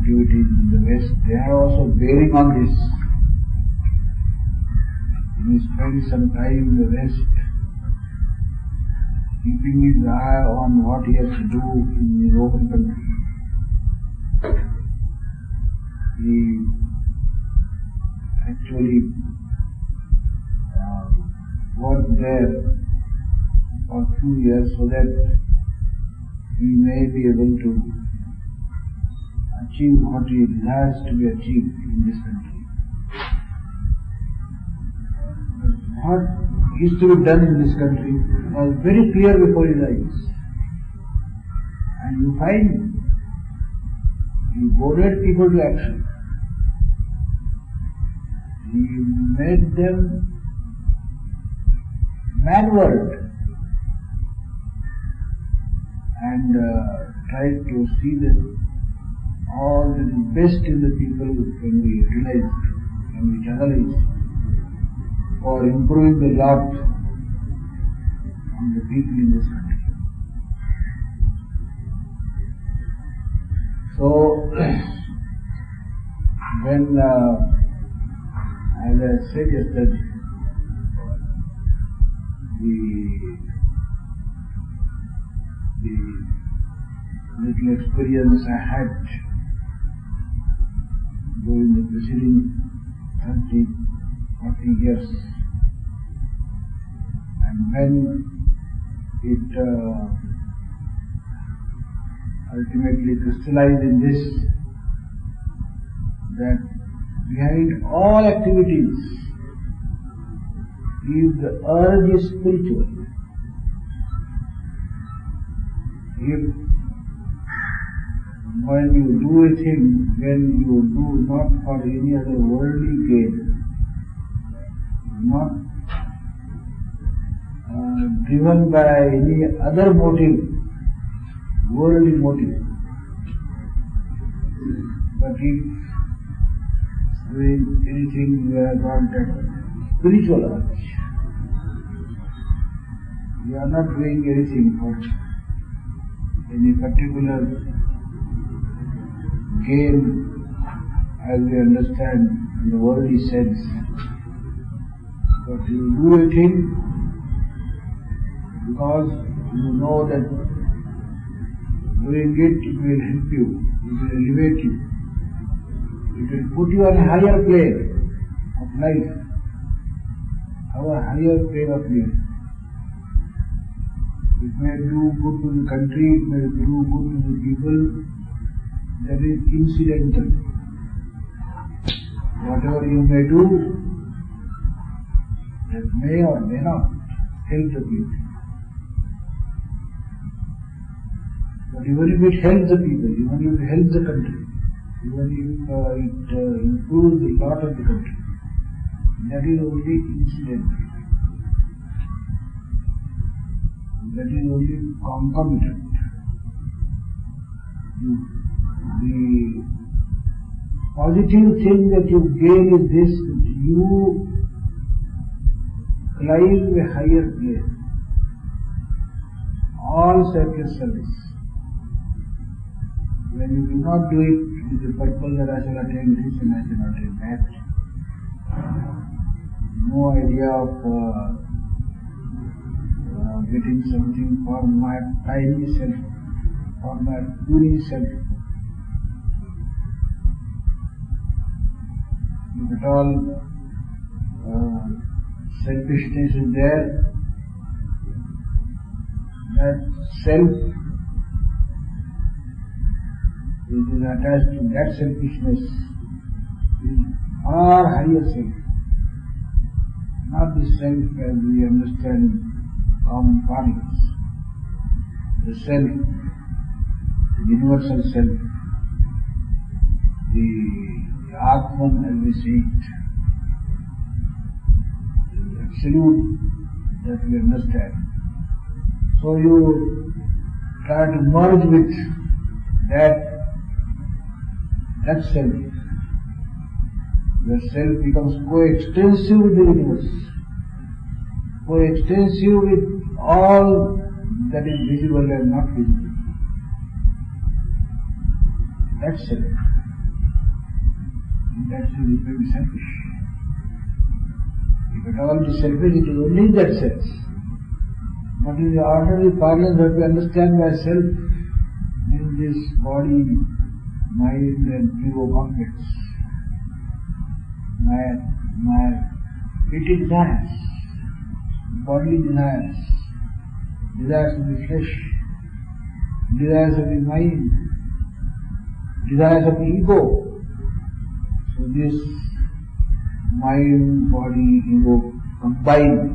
activities in the West, they are also bearing on this. He spends some time in the West, keeping his eye on what he has to do in his own country. He actually worked there for a few years so that he may be able to achieve what he desires to be achieved in this country. What is to be done in this country was very clear before his eyes. And you find he goaded people to action. He made them manward and tried to see that all that is best in the people can be utilized, can be channelized for improving the lot of the people in this country. So, when, as I said yesterday, the little experience I had during the preceding 30-40 years, and when it ultimately crystallized in this, that behind all activities, if the urge is spiritual, if when you do a thing, when you do not for any other worldly gain, not driven by any other motive, worldly motive, but if doing anything you have got that spiritual urge, you are not doing anything for any particular gain as we understand in the worldly sense, but you do a thing because you know that doing it will help you, it will elevate you, it will put you on a higher plane of life, our higher plane of life. It may do good to the country, it may do good to the people, that is incidental. Whatever you may do, that may or may not help the people. But even if it helps the people, even if it helps the country, even if it improves the lot of the country, that is only incidental. That is only concomitant. The positive thing that you gain is this, that you climb a higher plane. All selfless service. When you do not do it with the purpose that I shall attain this and I shall attain that, no idea of getting something for my tiny self, for my puny self. If at all selfishness is there, that self which is attached to that selfishness is far higher self, not the self as we understand common parlance. The self, the universal self, the Atman as we see it, the absolute that we understand. So you try to merge with that self. The self becomes coextensive with the universe, coextensive with all that is visible and not visible. That's self. In that sense it may be selfish. If at all it is selfish, it is only in that sense. But in the ordinary parlance, what we understand by self in this body, mind and ego complex. My petty desires, bodily desires, desires of the flesh, desires of the mind, desires of the ego. So this mind, body, ego combined,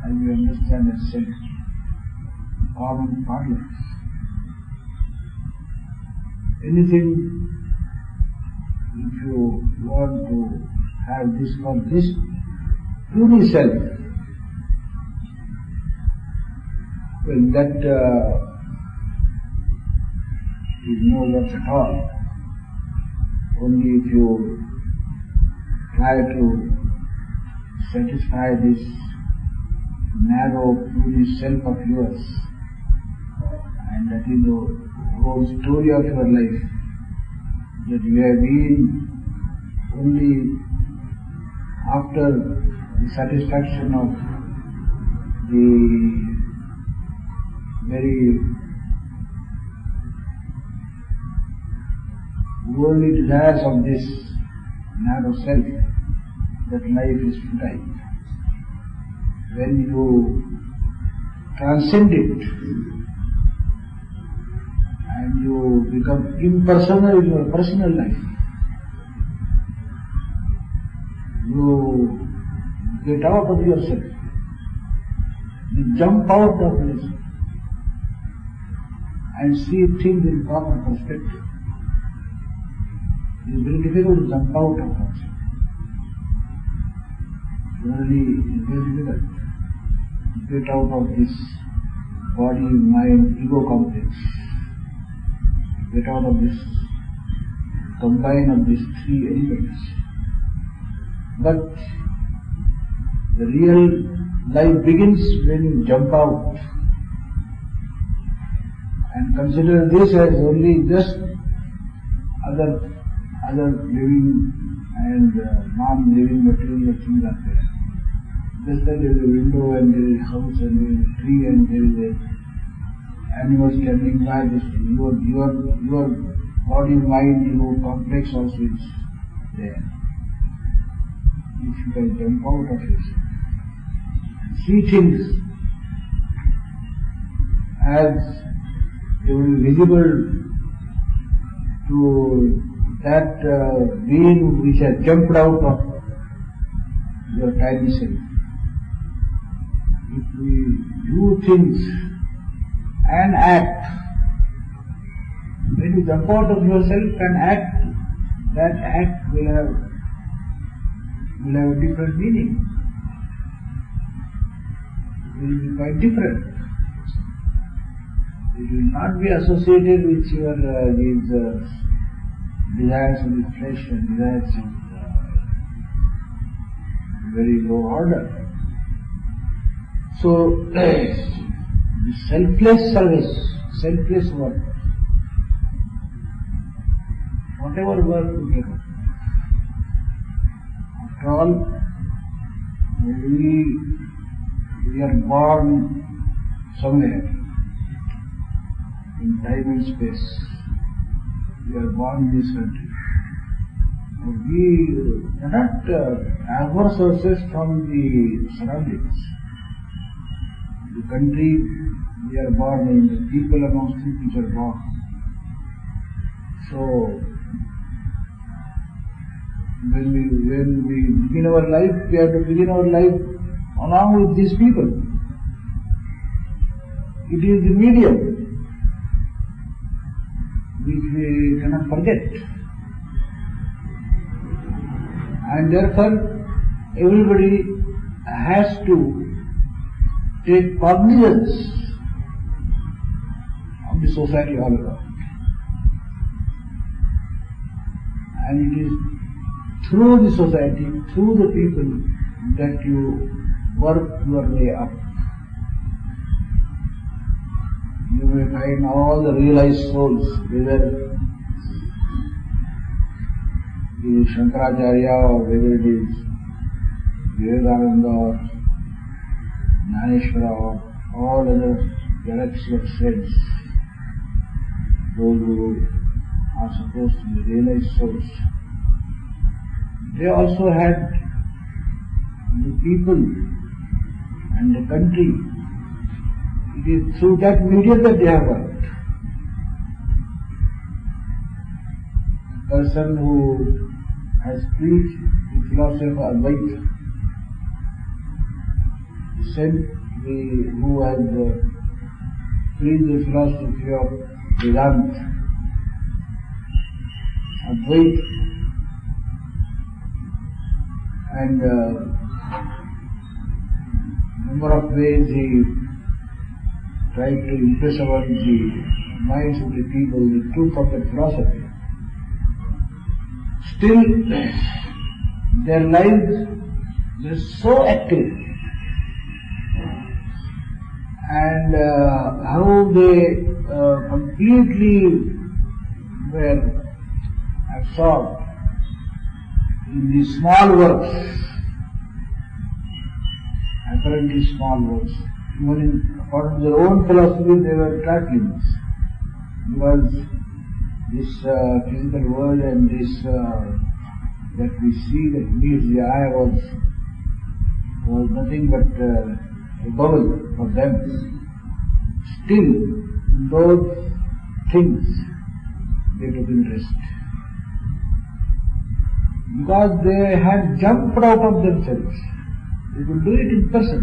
as we understand as self, common parlance. Anything, if you want to have this called this, purely self, well, that is no worth at all. Only if you try to satisfy this narrow, purely self of yours, and that is the whole story of your life, that you have been only after the satisfaction of the very worldly desires of this narrow self, that life is futile. When you transcend it and you become impersonal in your personal life, you get out of yourself, you jump out of yourself and see things in proper perspective. It is very difficult to jump out of ourselves. Really, it is very difficult to get out of this body, mind, ego complex. Get out of this combine of these three elements. But the real life begins when you jump out and consider this as only just other living and non-living material things are there. Just that there is a window and there is a house and there is a tree and there is a animal standing by. This your body, mind, ego complex also is there. If you can jump out of it, see things as they will be visible to that being which has jumped out of your tiny self. If we do things and act, when you jump out of yourself and act, that act will have a different meaning. It will be quite different. It will not be associated with your these desires of the flesh and desires of very low order. So, the selfless service, selfless work, whatever work we do. After all, we are born somewhere in time and space. We are born in this country. We cannot divorce ourselves from the surroundings. The country we are born in, the people amongst whom we are born. So, when we begin our life, we have to begin our life along with these people. It is the medium which we cannot forget. And therefore, everybody has to take cognizance of the society all around. And it is through the society, through the people, that you work your way up. You may find all the realized souls, whether is Shankaracharya or whether it is Vivekananda or Naneshwara or all other galaxy of saints, those who are supposed to be realized souls, they also had the people and the country. It is through that medium that they have worked. A person who has preached the philosophy of Advaita, who has preached the philosophy of Vedanta, Advaita, and number of ways he tried to impress upon the minds of the people the truth of the philosophy. Still, their lives were so active, and how they completely were absorbed in the small works, apparently small works. Even according to their own philosophy, they were trifling, because this physical world and this that we see, that meets the eye, was nothing but a bubble for them. Still, in those things they took interest, because they had jumped out of themselves. They could do it in person.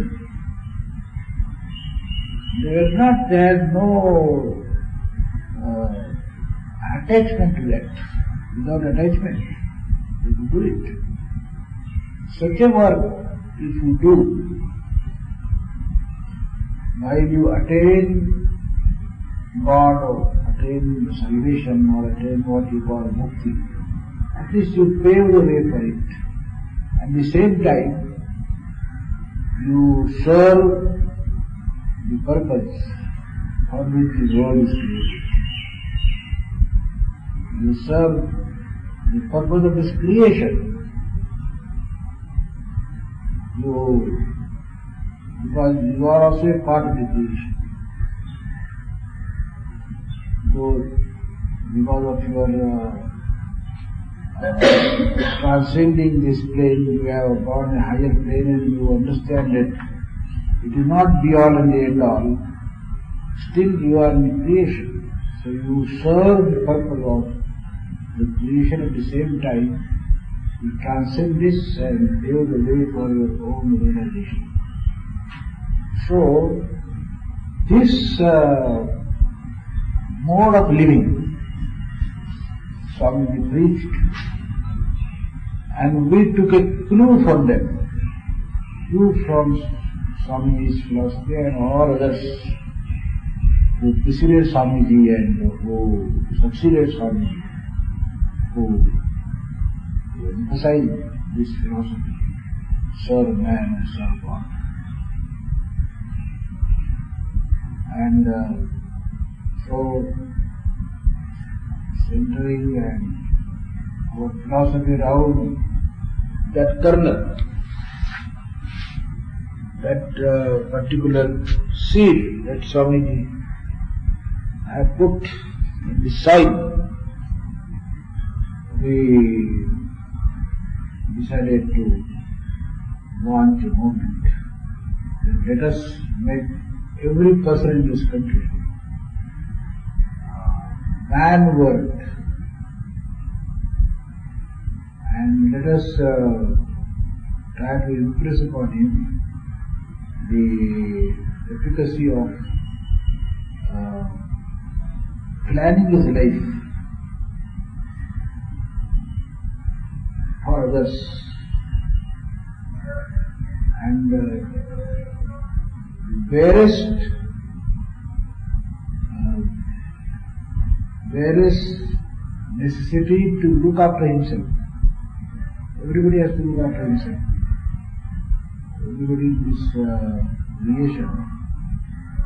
They had no attachment to that. Without attachment, they could do it. Such a work, if you do, while you attain God or attain salvation or attain what you call mukti, at least you pave the way for it. At the same time, you serve the purpose for which the world is created. You serve the purpose of this creation. Because you are also a part of the creation. So, because of your transcending this plane, you have gone a higher plane and you understand that it is not be all and the end all. Still you are in creation. So you serve the purpose of the creation at the same time. You transcend this and pave the way for your own realization. So, this mode of living, Swamiji preached, and we took a clue from them, clue from Swamiji's philosophy and all others who preceded Swamiji and who succeeded Swamiji, who emphasized this philosophy, serve man and serve God. And so, centering and our philosophy around that kernel, that particular seed that Swamiji had put in the soil, we decided to launch a movement. Let us make every person in this country man-word, and let us try to impress upon him the efficacy of planning his life for others, and there is necessity to look after himself. Everybody has to look after himself. Everybody in this creation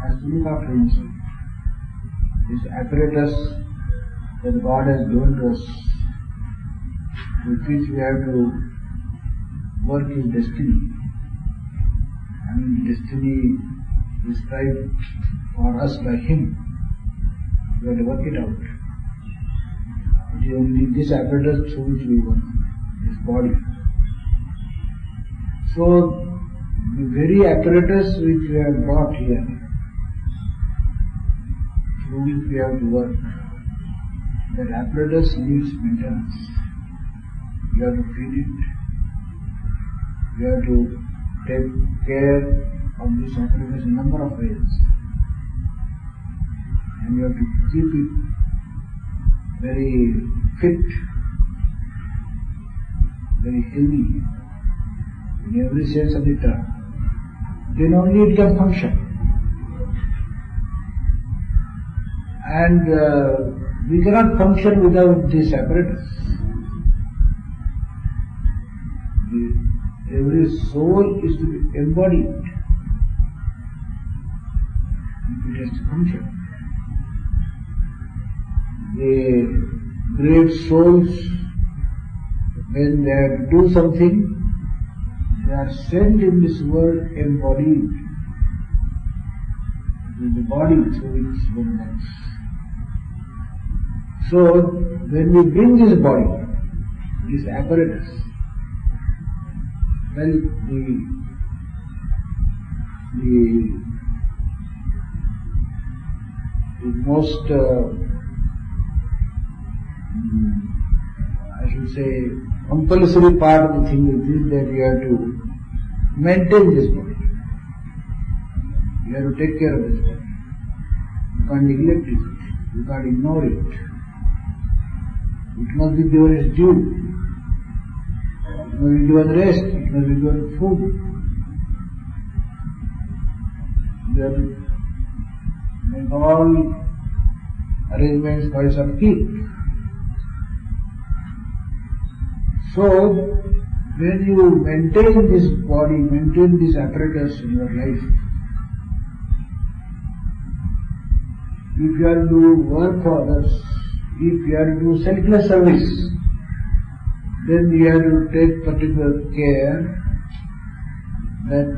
has to look after himself. This apparatus that God has given to us with which we have to work is destiny. I mean, destiny prescribed for us by Him. We have to work it out. It is only this apparatus through which we work, this body. So, the very apparatus which we have brought here, through which we have to work, that apparatus needs maintenance. You have to feed it, you have to take care of this apparatus in a number of ways. And you have to keep it very fit, very healthy, in every sense of the term. Then only it can function. And we cannot function without this apparatus. Every soul is to be embodied if it has to function. The great souls, when they have to do something, they are sent in this world embodied. It is the body through which one works. So, when we bring this body, this apparatus, well, the most, I should say, compulsory part of the thing is that you have to maintain this body. You have to take care of this body. You can't neglect it. You can't ignore it. It must be given its due. It must be given rest. It must be given food. You have to make all arrangements for its upkeep. So, when you maintain this body, maintain this apparatus in your life, if you are to work for others, if you are to do selfless service, then you have to take particular care that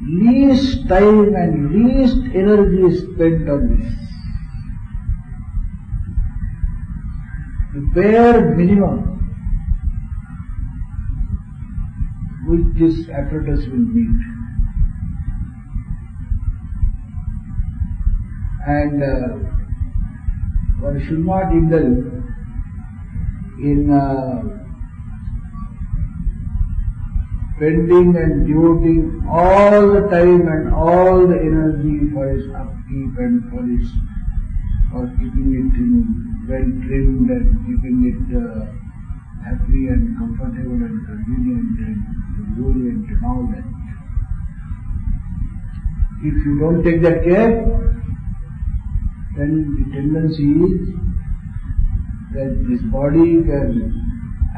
least time and least energy is spent on this. The bare minimum which this apparatus will meet. And one should not indulge in spending and devoting all the time and all the energy for its upkeep and for keeping it well trimmed and keeping it happy and comfortable and convenient and luxuriant and all that. If you don't take that care, then the tendency is that this body can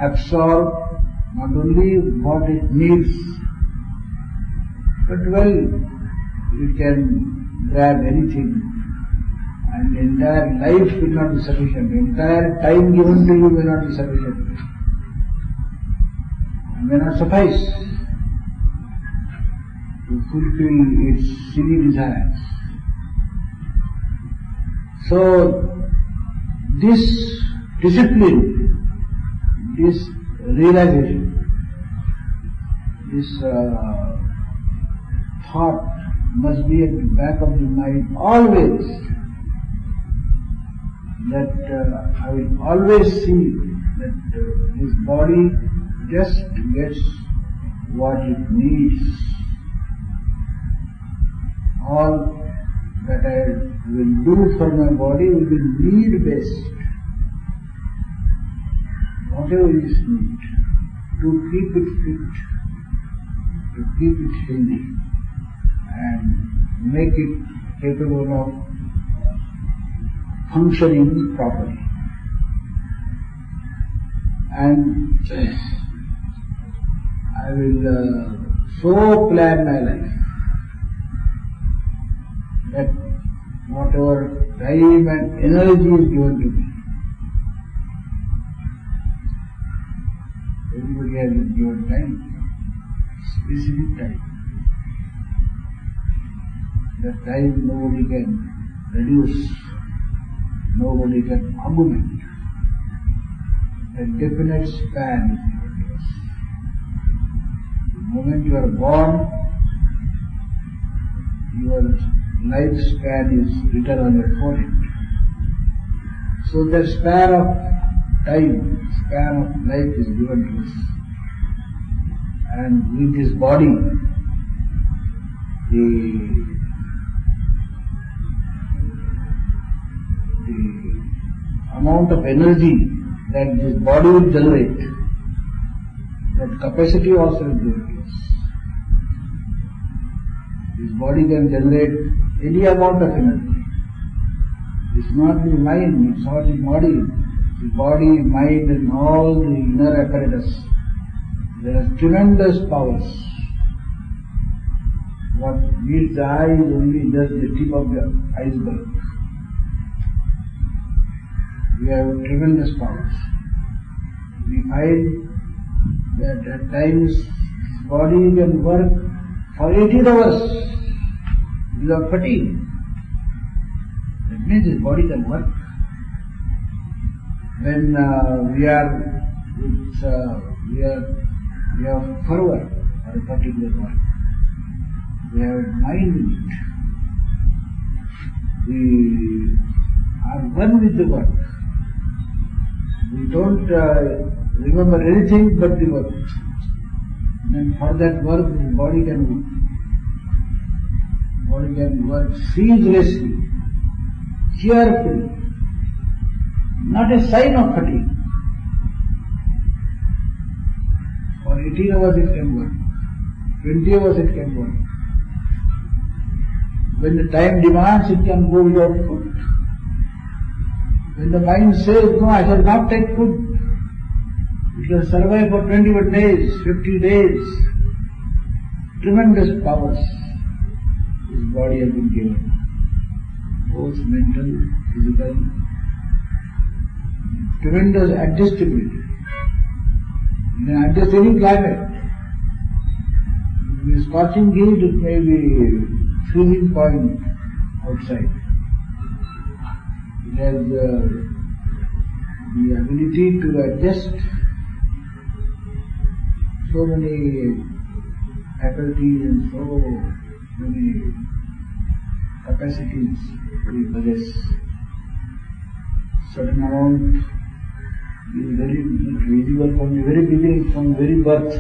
absorb not only what it needs, but well, it can grab anything, and the entire life will not be sufficient, the entire time given to you may not be sufficient, and may not suffice to fulfill its silly desires. So, this discipline, this realization, this thought must be at the back of the mind always, that I will always see that this body just gets what it needs. All that I will do for my body will be need-based. Whatever is need, to keep it fit, to keep it healthy, and make it capable of functioning properly. And I will so plan my life that whatever time and energy is given to me, Everybody has a given time, specific time. That time nobody can reduce, nobody can augment. A definite span is given to us. The moment you are born, your lifespan is written on your forehead. So the span of time, span of life is given to us. And with this body, the amount of energy that this body will generate, that capacity also is given to us. This body can generate any amount of energy. It's not the mind, it's not the body. The body, mind and all the inner apparatus. There are tremendous powers. What meets the eye is only just the tip of the iceberg. We have tremendous powers. We find that at times this body can work for 18 hours without fatigue. That means this body can work. When we have fervor for a particular work, we have mind in it. We are one with the work. We don't remember anything but the work. And for that work, the body can work. Body can work ceaselessly, cheerfully. Not a sign of fatigue. For 18 hours it can work. 20 hours it can work. When the time demands, it can go without food. When the mind says, no, I shall not take food, it can survive for 21 days, 50 days. Tremendous powers this body has been given. Both mental, physical, tremendous adjustability. You can adjust any climate. If it is scorching heat, it may be freezing point outside. It has the ability to adjust so many faculties and so many capacities we possess. Certain amount is very visible from the very beginning, from the very birth.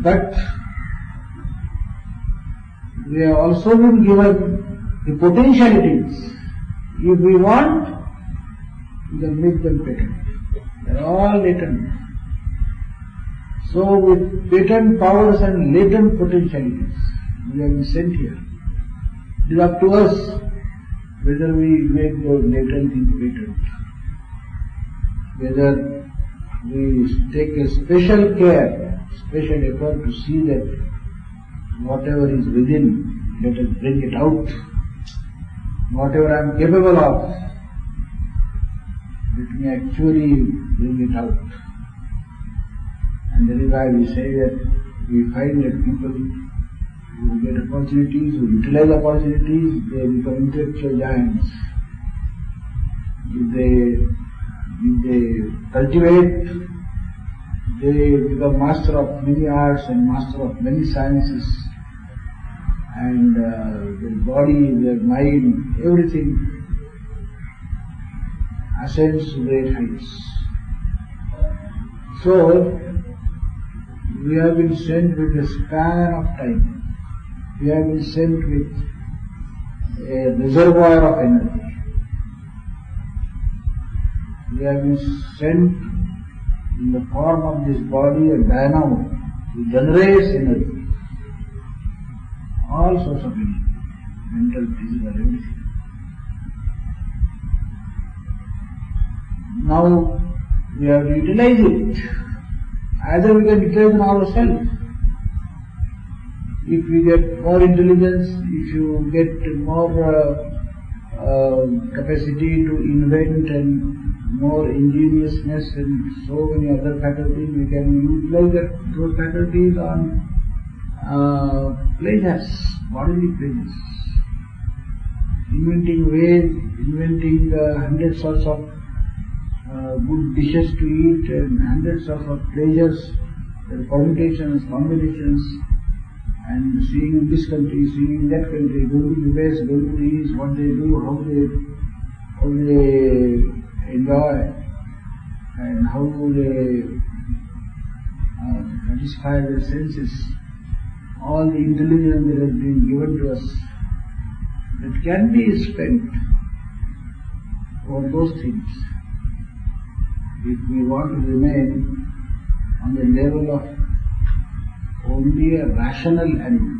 But we have also been given the potentialities. If we want, we can make them patent. They are all latent. So with patent powers and latent potentialities, we have been sent here. It is up to us whether we make those latent things patent. Whether we take a special care, special effort to see that whatever is within, let us bring it out. Whatever I am capable of, let me actually bring it out. And that is why we say that we find that people who get opportunities, who utilize opportunities, they become intellectual giants. If they cultivate, they become master of many arts and master of many sciences. And their body, their mind, everything ascends to great heights. So, we have been sent with a span of time. We have been sent with a reservoir of energy. We have been sent in the form of this body, a dynamo, which generates energy. All sorts of energy, mental, physical, everything. Now we have to utilize it. Either we can utilize it ourselves. If we get more intelligence, if you get more capacity to invent and more ingeniousness and so many other faculties, we can utilize those faculties on pleasures, bodily pleasures. Inventing ways, inventing 100 sorts of good dishes to eat and 100 sorts of pleasures, their permutations, combinations, and seeing in this country, seeing in that country, going to the West, going to the East, what they do, how they enjoy, and how they satisfy their senses. All the intelligence that has been given to us, that can be spent on those things. If we want to remain on the level of only a rational animal,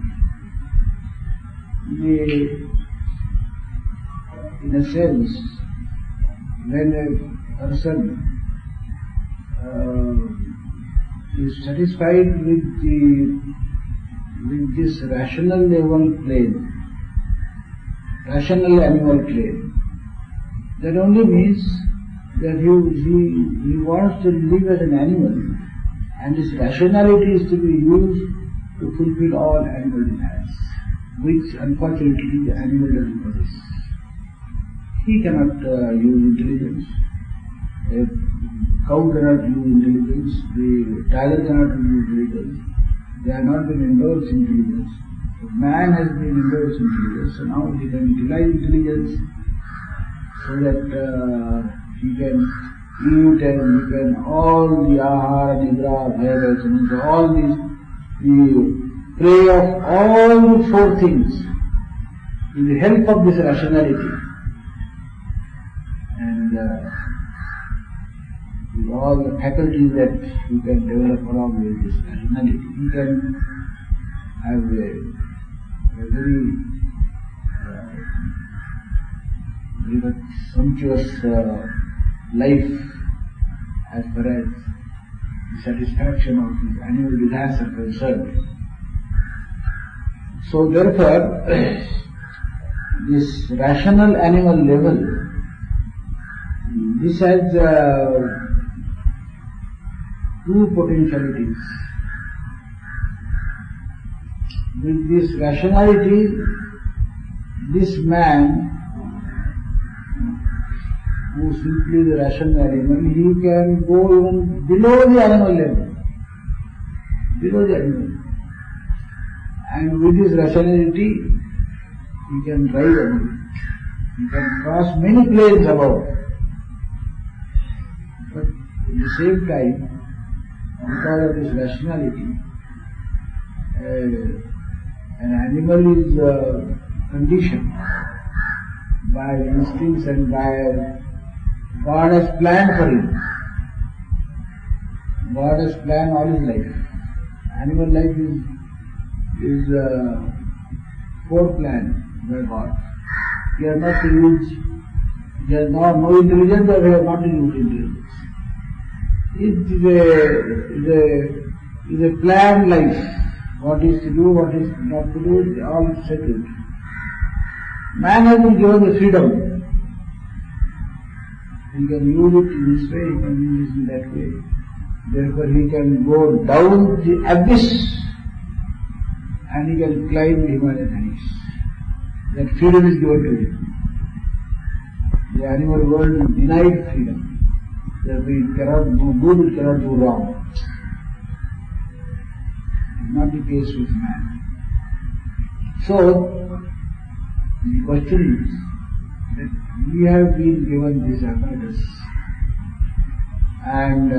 in a sense, when a person is satisfied with this rational level plane, rational animal plane, that only means that he wants to live as an animal, and his rationality is to be used to fulfill all animal desires, which unfortunately the animal doesn't possess. He cannot use intelligence, a cow cannot use intelligence, the tiger cannot use intelligence. They have not been endowed with intelligence. But man has been endowed with intelligence, so now he can utilize intelligence so that he can eat and he can all the ahara, nidra, bhaya, so all these, the prey of all the four things with the help of this rationality. And with all the faculties that you can develop along with this rationality, you can have a very sumptuous life as far as the satisfaction of his animal desires are concerned. So therefore, this rational animal level, this has two potentialities. With this rationality, this man, who is simply the rational animal, he can go even below the animal level, below the animal. And with his rationality, he can rise above it. He can cross many planes above. But at the same time, because of this rationality, an animal is conditioned by instincts and by God has planned for him. God has planned all his life. Animal life is foreplanned by God. He has not used, he has no intelligence, or he has not used intelligence. It is a planned life. What is to do, what is not to do, is all settled. Man has been given the freedom. He can use it in this way, he can use it in that way. Therefore he can go down the abyss and he can climb the Himalaya heights. That freedom is given to him. The animal world is denied freedom. Therefore it cannot do good, it cannot do wrong. It is not the case with man. So, the question is that we have been given this apparatus, and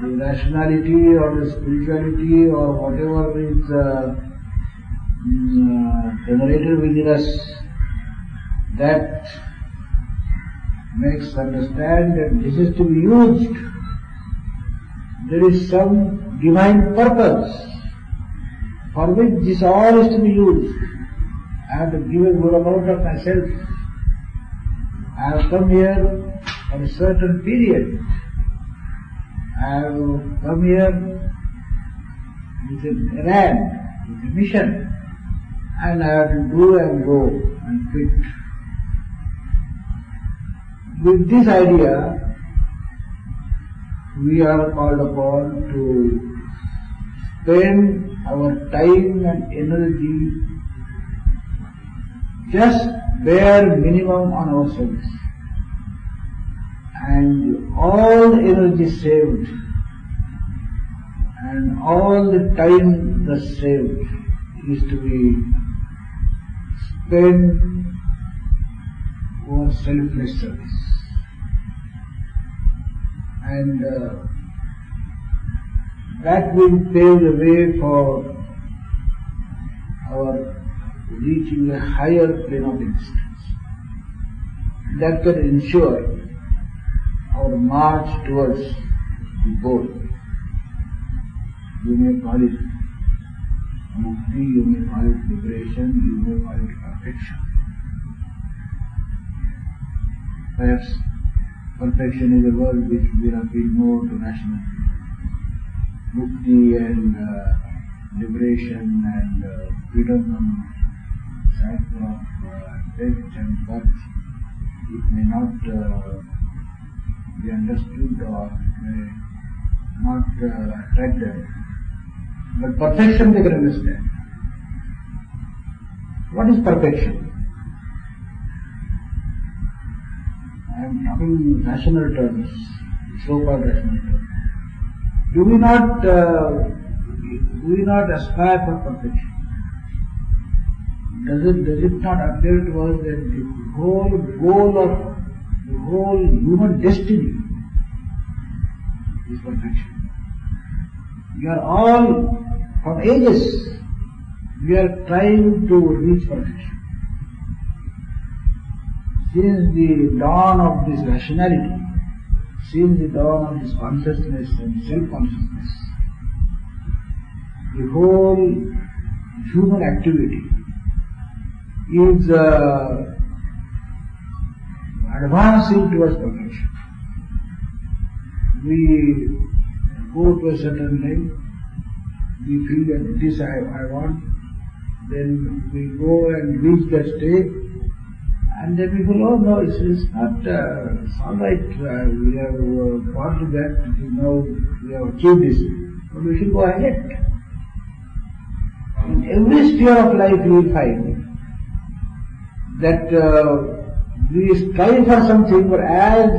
the rationality or the spirituality or whatever is generated within us, that makes us understand that this is to be used. There is some divine purpose for which this all is to be used. I have to give a good amount of myself. I have come here for a certain period. I have come here with an errand, with a mission, and I have to do and go and quit. With this idea, we are called upon to spend our time and energy just bare minimum on our service. And all the energy saved and all the time thus saved is to be spent for selfless service. And that will pave the way for our reaching a higher plane of existence. That can ensure our march towards the goal. You may call it mukti, you may call it liberation, you may call it perfection. Perhaps perfection is a word which will appeal more to rational people. Mukti and liberation and freedom from cycle of death and birth, it may not be understood or may not attract them. But perfection they can understand. What is perfection? I am talking in rational terms, so-called rational terms. Do we not aspire for perfection? Does it not appear to us that the whole goal of the whole human destiny is perfection? We are all, from ages, we are trying to reach perfection. Since the dawn of this rationality, since the dawn of this consciousness and self-consciousness, the whole human activity is advancing towards perfection. We go to a certain level, we feel that this I want, then we go and reach that state, and then we feel, oh no, it's all right, we have gone to that, now we have achieved this, but we should go ahead. In every sphere of life you will find that we strive for something, but as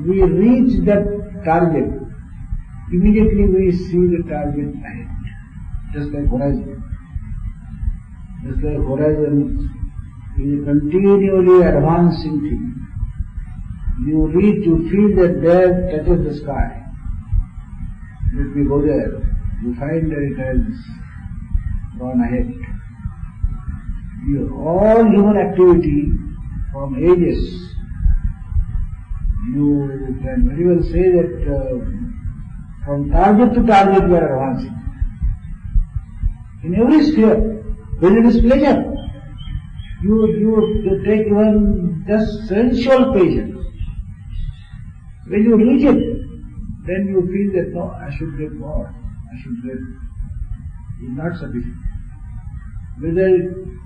we reach that target, immediately we see the target ahead, just like horizon. Just like horizon is a continually advancing thing. You reach, you feel that there touches the sky. Let me go there. You find that it has gone ahead. All human activity from ages, you can very well say that from target to target we are advancing. In every sphere, whether it is pleasure, you take even just sensual pleasure. When you reach it, then you feel that no, I should get more, I should get, it's not sufficient. Whether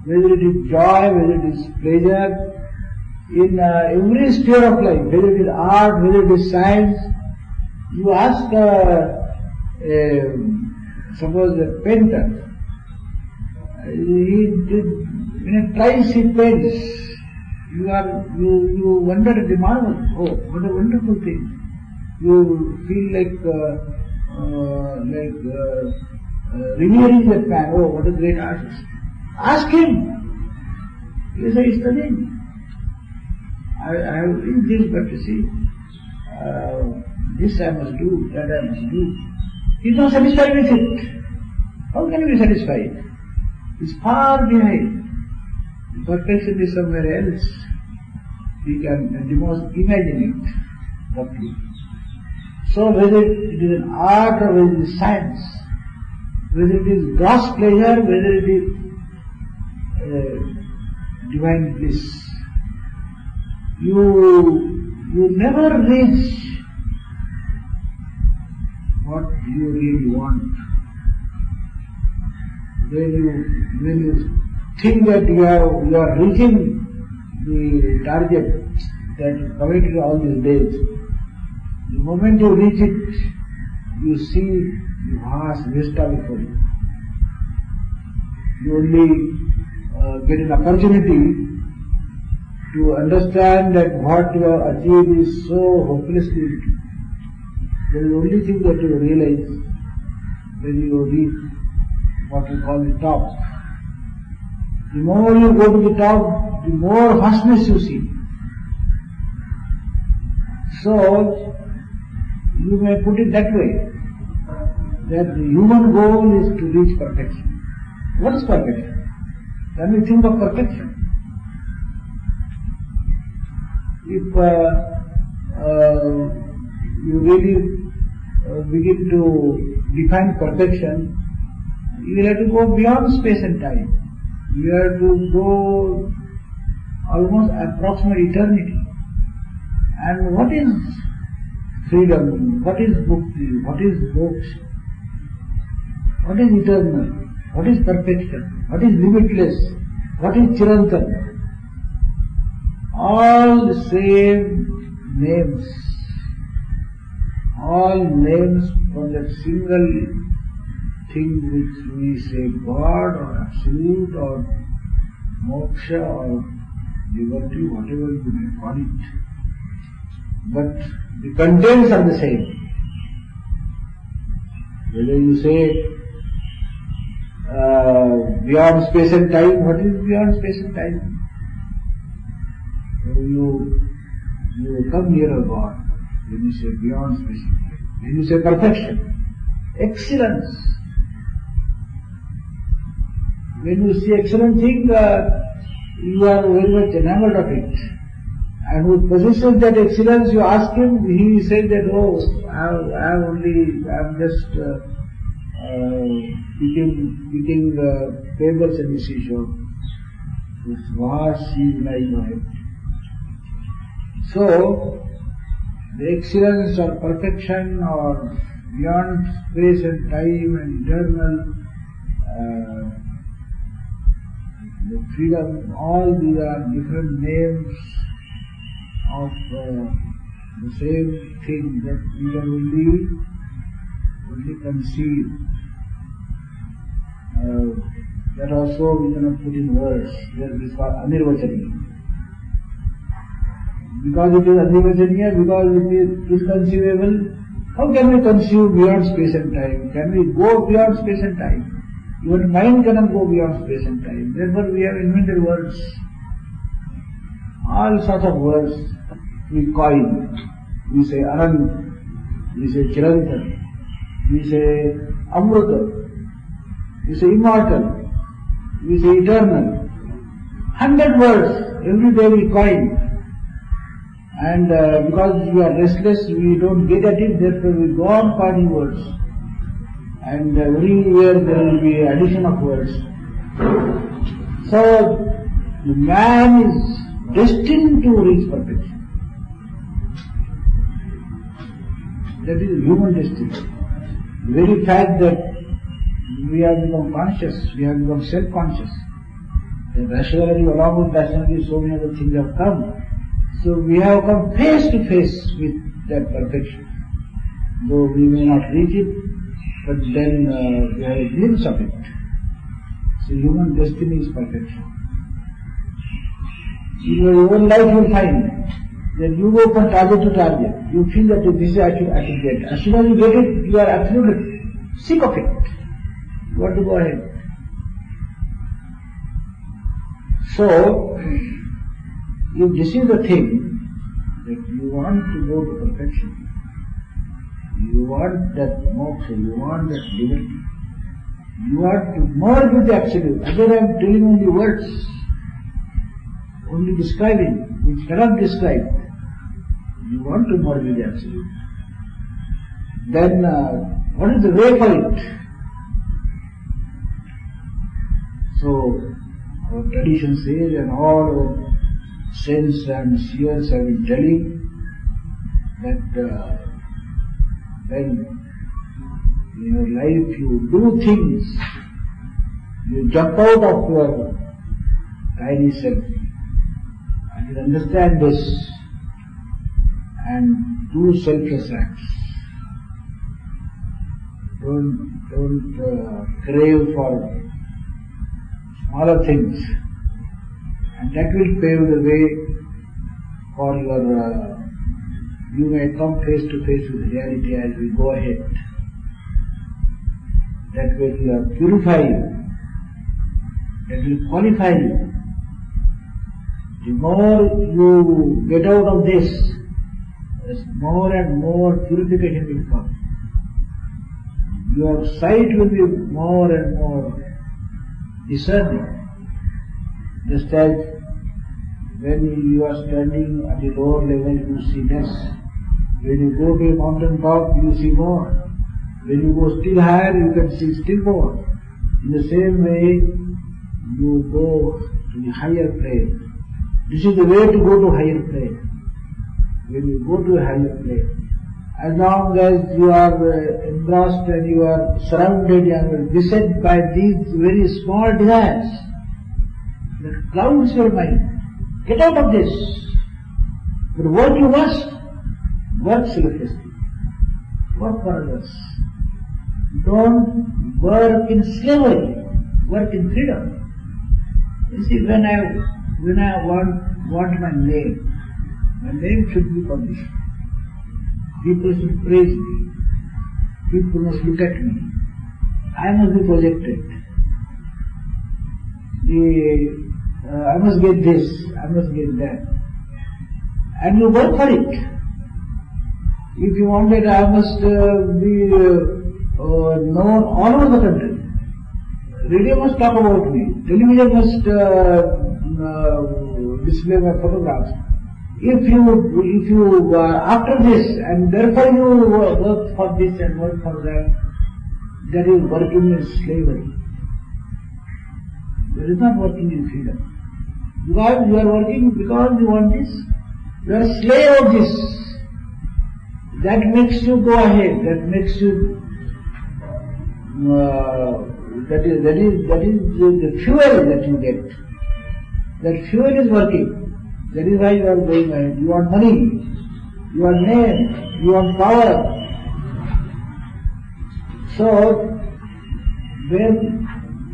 it is joy, whether it is pleasure, in every sphere of life, whether it is art, whether it is science, you ask, suppose a painter, when a tries he paints, you wonder at the marvel, oh, what a wonderful thing. You feel like revering that man, oh, what a great artist. Ask him. He will say, it's the thing. I have read this, but you see, this I must do, that I must do. He is not satisfied with it. How can he be satisfied? He is far behind. Perfection is somewhere else. He can at the most imagine it roughly. So whether it is an art or whether it is science, whether it is gross pleasure, whether it is divine bliss, you never reach what you really want. When you think that you are reaching the target, that you coveted all these days. The moment you reach it, you see the vast vista before you. You only get an opportunity to understand that what you have achieved is so hopelessly little. That is the only thing that you realize when you reach what we call the top. The more you go to the top, the more vastness you see. So, you may put it that way, that the human goal is to reach perfection. What is perfection? Can we think of perfection? If you really begin to define perfection, you will have to go beyond space and time. You have to go almost approximate eternity. And what is freedom? What is bhakti? What is moksha? What is eternal? What is perfection? What is limitless? What is chirantan? All the same names. All names from that single thing which we say God or Absolute or Moksha or Liberty, whatever you may call it. But the contents are the same. Whether you say beyond space and time, what is beyond space and time? You come nearer God when you say beyond space and time. When you say perfection, excellence. When you see excellent thing, you are very much enamored of it. And who possesses that excellence, you ask him, he says that, oh, I'm just picking pebbles in the seashore. This vast sea lies ahead. So, the excellence or perfection or beyond space and time and eternal, the freedom, all these are different names of the same thing that we can only conceive. That also we cannot put in words. That is called anirvachaniya. Because it is anirvachaniya, because it is inconceivable, how can we conceive beyond space and time? Can we go beyond space and time? Even mind cannot go beyond space and time. Therefore we have invented words. All sorts of words we coin. We say Anand, we say Chirantan, we say Amruta, we say immortal, we say eternal. 100 words every day we coin. And because we are restless, we don't get at it, therefore we go on coining words. And every year there will be addition of words. So, the man is destined to reach perfection. That is human destiny. The very fact that we have become conscious, we have become self-conscious. The rationality, along with rationality, so many other things have come. So we have come face to face with that perfection. Though we may not reach it, but then we have a glimpse of it. So human destiny is perfection. In your own life you will find that you go from target to target. You feel that this is I should get. As soon as you get it, you are absolutely sick of it. You want to go ahead. So, if this is the thing, that you want to go to perfection, you want that moksha, you want that liberty, you want to merge with the Absolute. Again I am telling only words, only describing, which cannot describe. You want to merge with the Absolute. Then, what is the way for it? So, our tradition says, and all our saints and seers have been telling, that when in your life you do things, you jump out of your tiny self. And you understand this, and do selfless acts. Don't crave for smaller things, and that will pave the way for your. You may come face to face with reality as we go ahead. That will purify you. That will qualify you. The more you get out of this, more and more purification will come. Your sight will be more and more discerning. Just as when you are standing at the lower level, you see less. When you go to a mountain top, you see more. When you go still higher, you can see still more. In the same way, you go to the higher plane. This is the way to go to higher plane. When you go to a higher plane, as long as you are engrossed and you are surrounded and beset by these very small desires, that clouds your mind. Get out of this. But what you must, work selflessly. Work for others. Don't work in slavery. Work in freedom. You see, when I want my name should be published. People should praise me. People must look at me. I must be projected. I must get this, I must get that. And you work for it. If you want that I must be known all over the country. Radio must talk about me. Television must display my photographs. If you after this and therefore you work for this and work for that, that is working in slavery. That is not working in freedom. Because you are working because you want this. You are a slave of this. That makes you go ahead. That makes you. That is the fuel that you get. That fuel is working. That is why you are going ahead. You want money. You want name. You want power. So when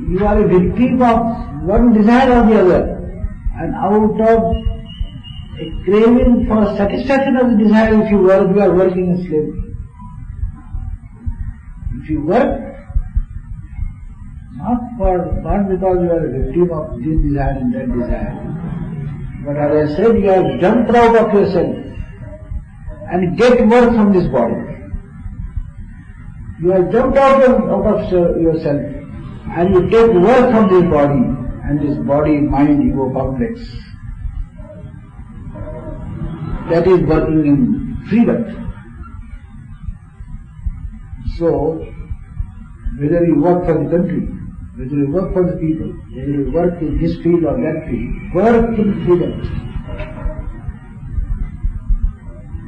you are a victim of one desire or the other, and out of a craving for satisfaction of the desire, if you work, you are working in slavery. If you work, not because you are a victim of this desire and that desire, but as I said, you are jumped out of yourself and get work from this body. You are jumped out of yourself and you take work from this body, and this body, mind, ego complex. That is working in freedom. So, whether you work for the country, whether you work for the people, whether you work in this field or that field, work in freedom.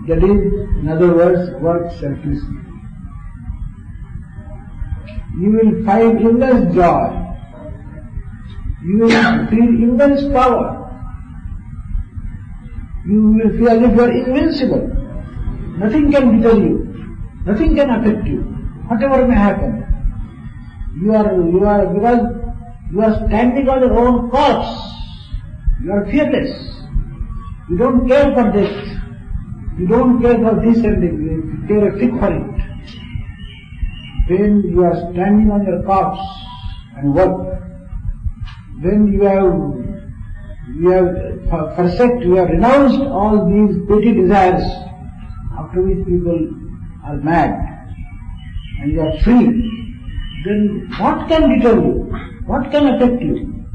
That is, in other words, work selflessly. You will find immense joy. You will feel immense power. You will feel as if you are invincible. Nothing can deter you. Nothing can affect you. Whatever may happen. Because you are standing on your own corpse. You are fearless. You don't care for this. You don't care for this and you care a fig for it. When you are standing on your corpse and work, when you have renounced all these petty desires, after which people are mad, and you are free, then what can deter you? What can affect you?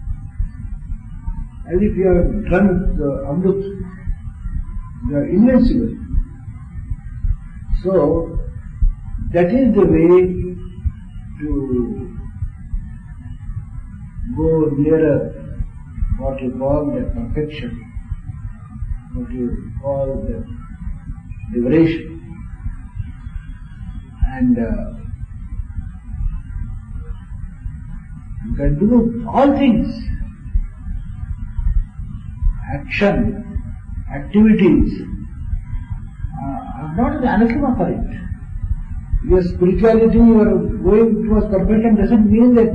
As if you have drunk the Amrit, you are invincible. So, that is the way to go nearer what you call the perfection, what you call the liberation. And you can do all things, activities not the anathema for it. Your spirituality, your going towards perfection doesn't mean that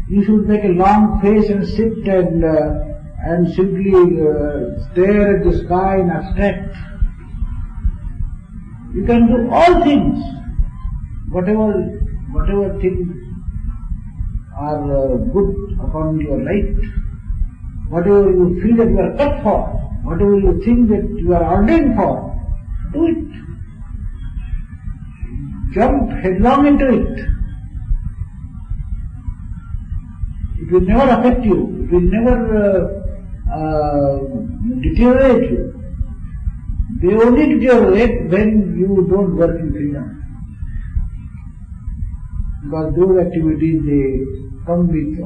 you should make a long face and sit and simply stare at the sky in abstract. You can do all things, whatever things are good upon your light, whatever you feel that you are cut for, whatever you think that you are ordained for, do it. Jump headlong into it. It will never affect you. It will never deteriorate you. They only deteriorate when you don't work in freedom. Because those activities, they come with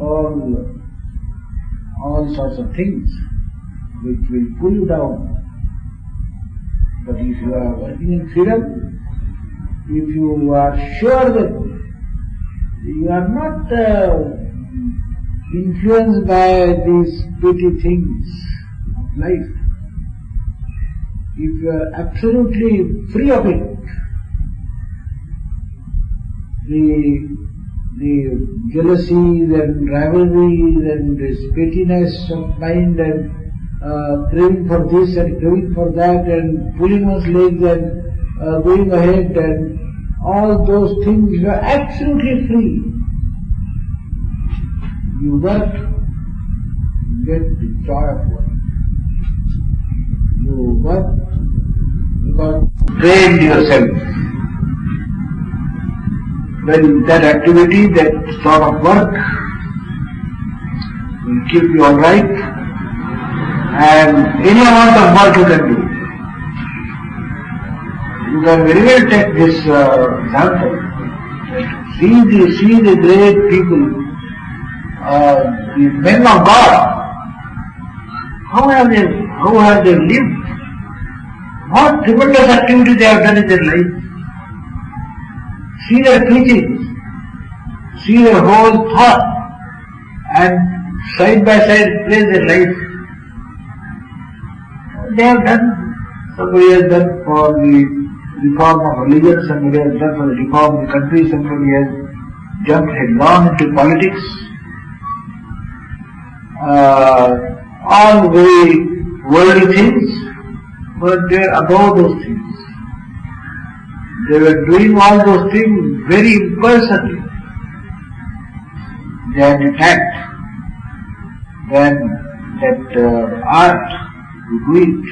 all sorts of things which will pull you down. But if you are working in freedom, if you are sure that you are not influenced by these petty things of life, if you are absolutely free of it, the jealousies and rivalries and this pettiness of mind and craving for this and craving for that and pulling one's legs and going ahead and all those things, you are absolutely free. You work, you get the joy of work. You work because you trained yourself. When that activity, that sort of work will keep you alright, and any amount of work you can do. You can very well take this example. See the great people, the men of God. How have they lived? What tremendous activity they have done in their life. See their teachings, see their whole thought, and side by side place their life. They have done, somebody has done for the reform of religion, somebody has done for the reform of the country, somebody has jumped headlong into politics. All very worldly things, but they are above those things. They were doing all those things very impersonally. They had the tact, then that art to do it.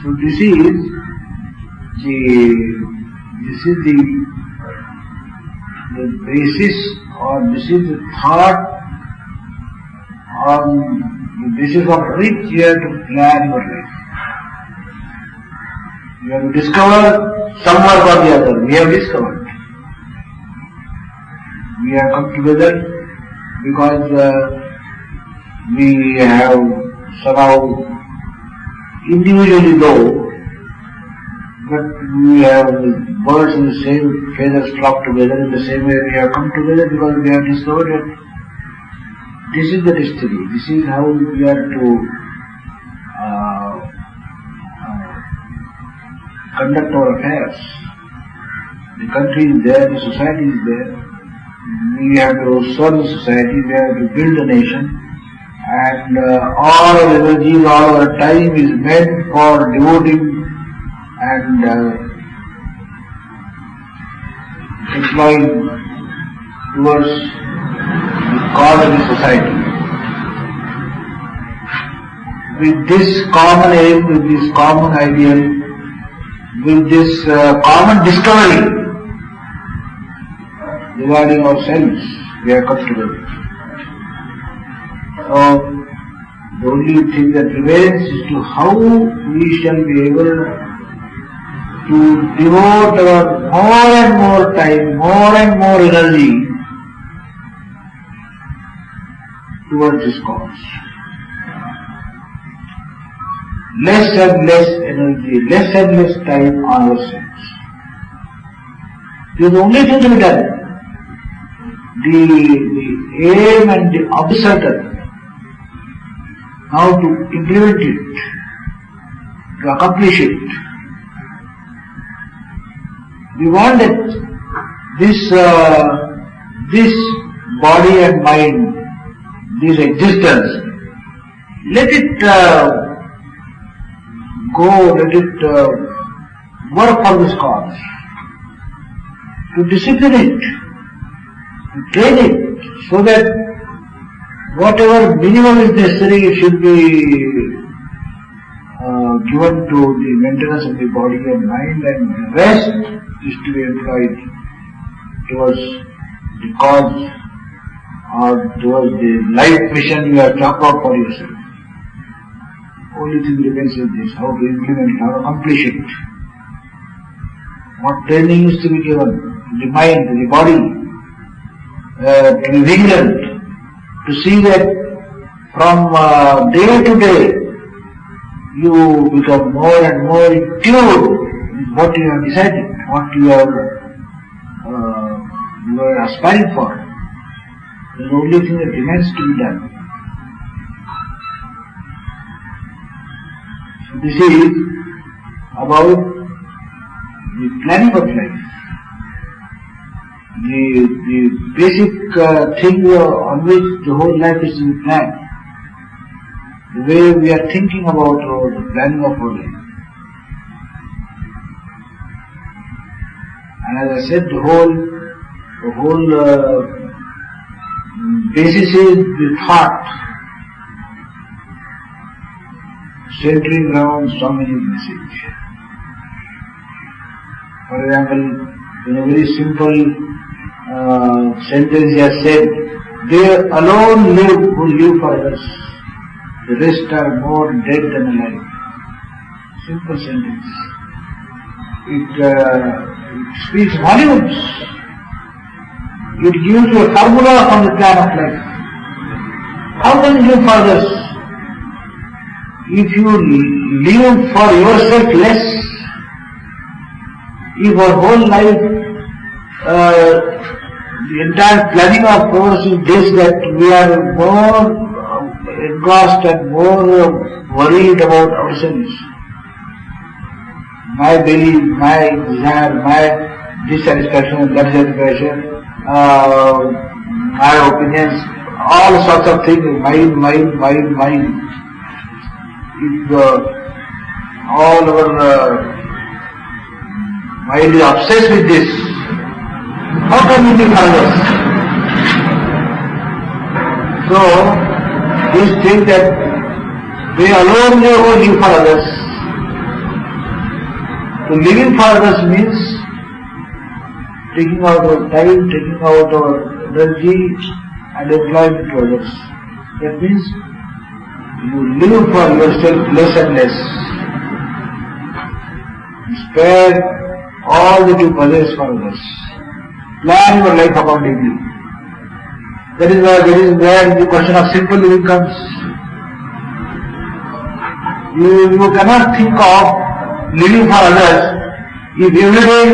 So this is the basis, or this is the thought on the basis of which you have to plan your life. You have to discover some work or the other. We have discovered. We have come together because we have somehow, individually though, but we have birds in the same feathers flock together in the same way. We have come together because we have discovered that this is the destiny. This is how we are to conduct our affairs. The country is there, the society is there. We have to serve the society, we have to build a nation, and all our energy, all our time is meant for devoting and employing towards the cause of the society. With this common aim, with this common ideal, with this common discovery regarding ourselves, we are come together. So, the only thing that remains is to how we shall be able to devote our more and more time, more and more energy towards this cause. Less and less energy, less and less time on ourselves. This is the only thing to be done. The aim and the objective Now to implement it, to accomplish it, we want that this body and mind, this existence, let it go, let it work for this cause, to discipline it, to train it, so that whatever minimum is necessary, it should be given to the maintenance of the body and mind, and the rest is to be employed towards the cause or towards the life mission you have chalked out for yourself. Only thing remains is this, how to implement it, how to accomplish it. What training is to be given to the mind, to the body, to be vigilant, to see that from day to day you become more and more in tune with what you have decided, what you are aspiring for. The only thing that remains to be done. So this is about the planning of life. The basic thing on which the whole life is to be planned. The way we are thinking about the planning of our life. And as I said, the whole basis is the thought, centering around Swamiji's message. For example, in a very simple sentence he has said, they alone live who live for others. The rest are more dead than alive. Simple sentence. It speaks volumes. It gives you a formula on the plan of life. How can you live for others? If you live for yourself less, if our whole life, the entire planning of ours is this, that we are more engrossed and more worried about ourselves, my belief, my desire, my dissatisfaction, that satisfaction, my opinions, all sorts of things, mind. If all our mind is obsessed with this, how can we live for others? So, this thing that they alone never live for others. So living for others means taking out our time, taking out our energy and applying it to others. That means you live for yourself less and less. You spare all that you possess for others. Plan your life accordingly. That is where the question of simple living comes. You cannot think of living for others if every day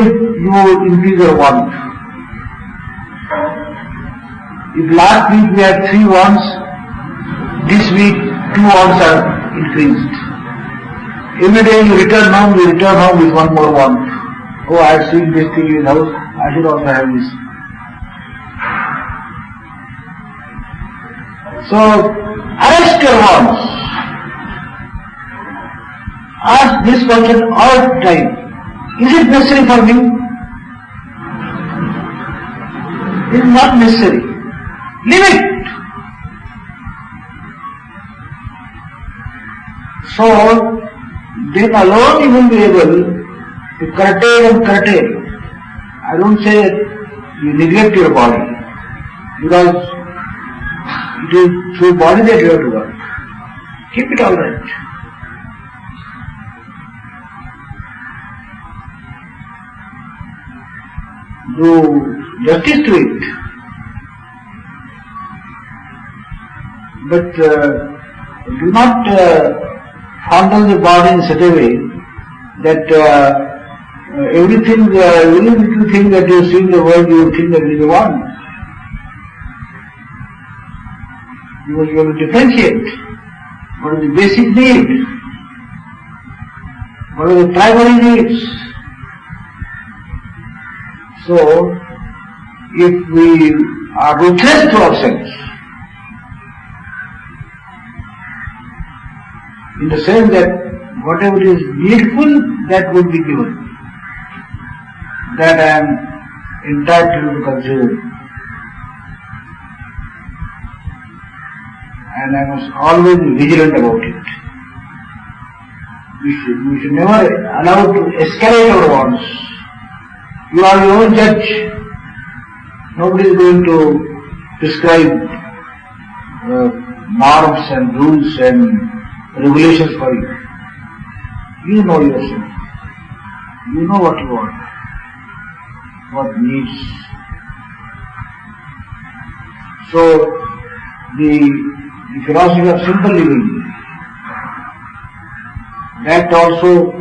you increase your want. If last week we had 3 wants, this week 2 wants are increased. Every day you return home with 1 more want. Oh, I have seen this thing in his house, I should also have this. So, arrest your wants. Ask this question all the time. Is it necessary for me? It is not necessary. Leave it. So, then alone you will be able to curtail. I don't say that you neglect your body, because it is through body that you have to work. Keep it all right. Do justice to it. But do not fondle the body in such a way that everything, every little thing that you see in the world, you think that it is a want. You will be able to differentiate What is the basic need? What are the primary needs? So, if we are ruthless to ourselves, in the sense that whatever is needful, that would be given, that I am entitled to consume, and I must always be vigilant about it. We should never allow to escalate our wants. You are your own judge. Nobody is going to prescribe norms and rules and regulations for you. You know yourself. You know what you want, what needs. So, the philosophy of simple living, that also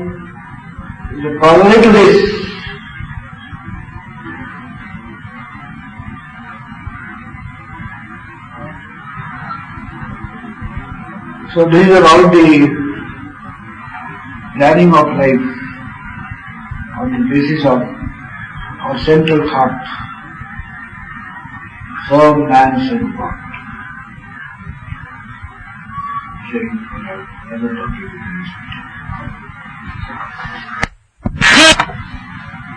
is a corollary to this. So this is about the planning of life on the basis of our central thought, serve man, serve God.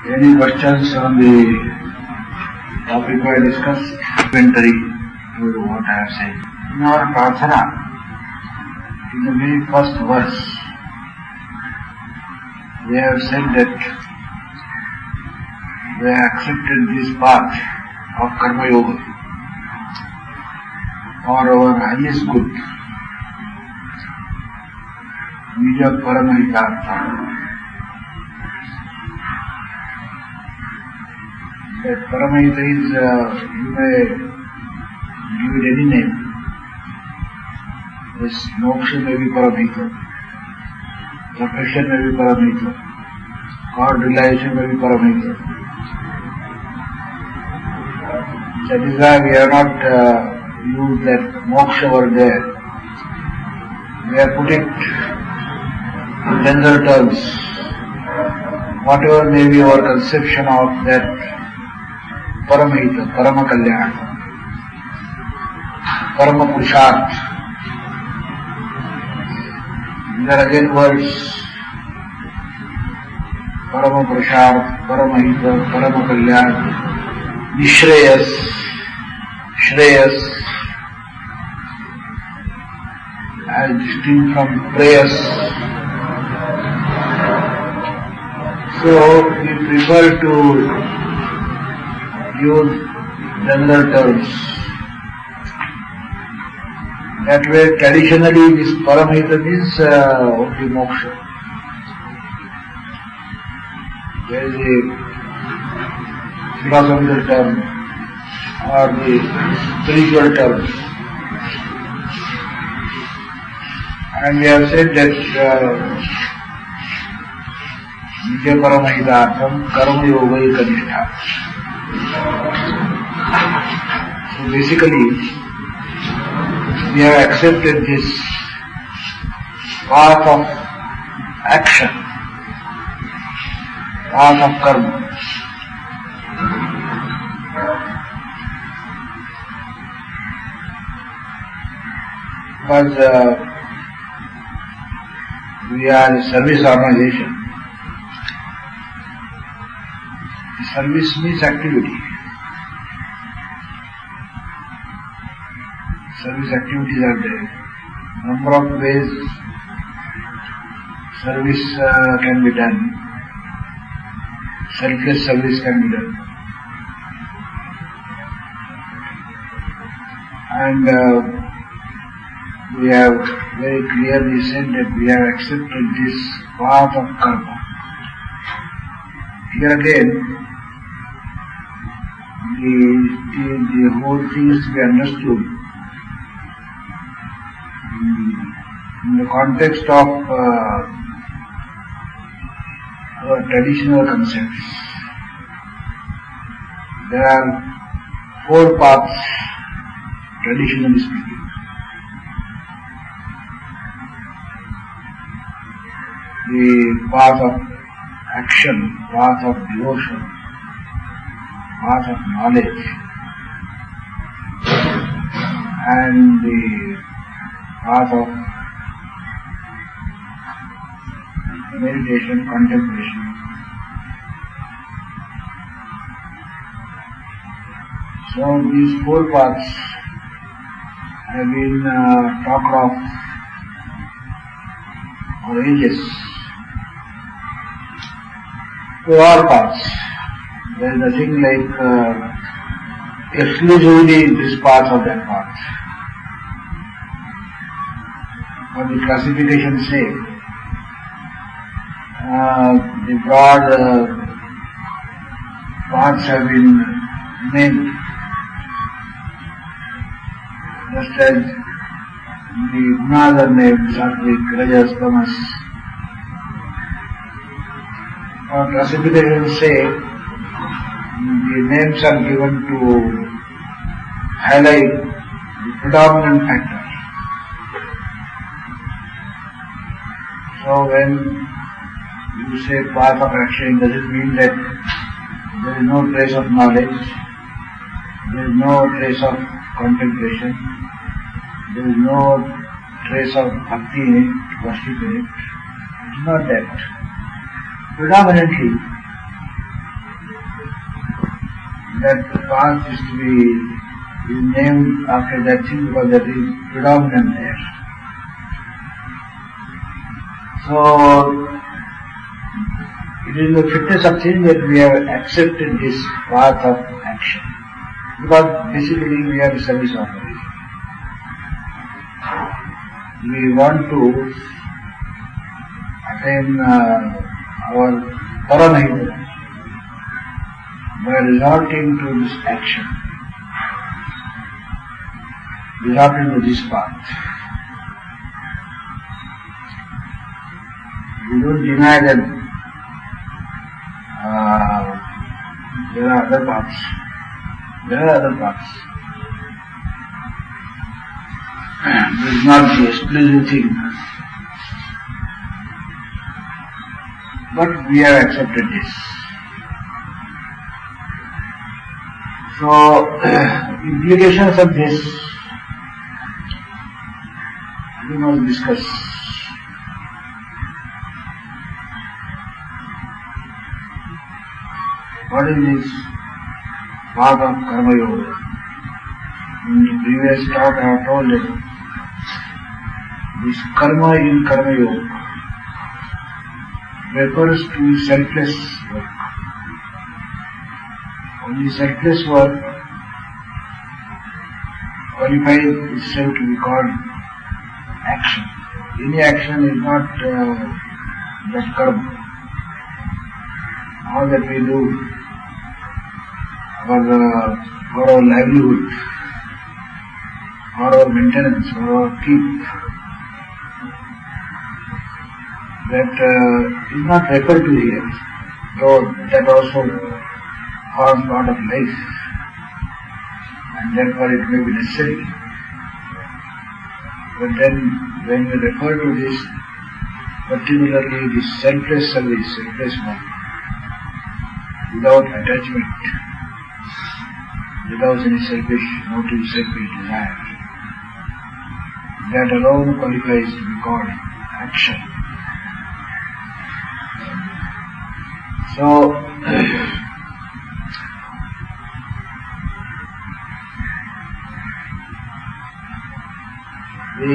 Any questions on the topic I discussed? Commentary to what I have said. In our prarthana, in the very first verse, they have said that they have accepted this path of Karma Yoga for our highest good. Nija Paramahitartha. That Paramahita is, you may give it any name. This moksha may be Paramahita, perfection may be Paramahita, God realization may be Paramahita. That is why we have not used that moksha over there. We have put it in general terms. Whatever may be our conception of that Paramahita, Parama Kalyana, Parama Purusharth. These are again words. Parama Purusharth, Paramahita, Parama Kalyana, Nishreyas, Shreyas, as distinct from prayers. So we prefer to use general terms. That way, traditionally, this Paramahita means only moksha. There is a philosophical term or the spiritual term. And we have said that Nitya Paramahitartham Karma Yoga Kanishta. So basically, we have accepted this path of action, path of karma. Because we are a service organization. Service means activity. Service activities are there. Number of ways service can be done. Selfless service can be done. And we have very clearly said that we have accepted this path of karma. Here again, the whole thing is to be understood in the context of our traditional concepts. There are 4 paths, traditionally speaking. the path of action, path of devotion, path of knowledge, and the path of meditation, contemplation. So these four paths have been talked of for ages. To all paths. There is nothing like exclusively this path or that path. For the classification's sake, the broad paths have been named, just as the gunas are named, sattvic, rajas, tamas. For classification's sake, the names are given to highlight the predominant factor. So when you say path of action, does it mean that there is no trace of knowledge, there is no trace of contemplation, there is no trace of bhakti in it, worship in it? It is not that. Predominantly, that path is to be named after that thing because that is predominant there. So, it is the fitness of thing that we have accepted this path of action. Because basically we are service offerers. We want to attain our paranahita by resorting to this action, resorting to this path. We don't deny that there are other paths. There are other paths. This is not the exclusive thing. But we have accepted this. So, implications of this we must discuss. What is this path of karma yoga? In the previous talk I have told that this karma in karma yoga refers to selfless work. Only selfless work qualifies itself to be called action. Any action is not that karma. All that we do for our livelihood, for our maintenance, for our keep, that is not referred to here, though that also forms part of life, and therefore it may be necessary. But then, when we refer to this, particularly this selfless service, selfless work, without attachment, without any selfish motive, selfish desire, that alone qualifies to be called action. So, we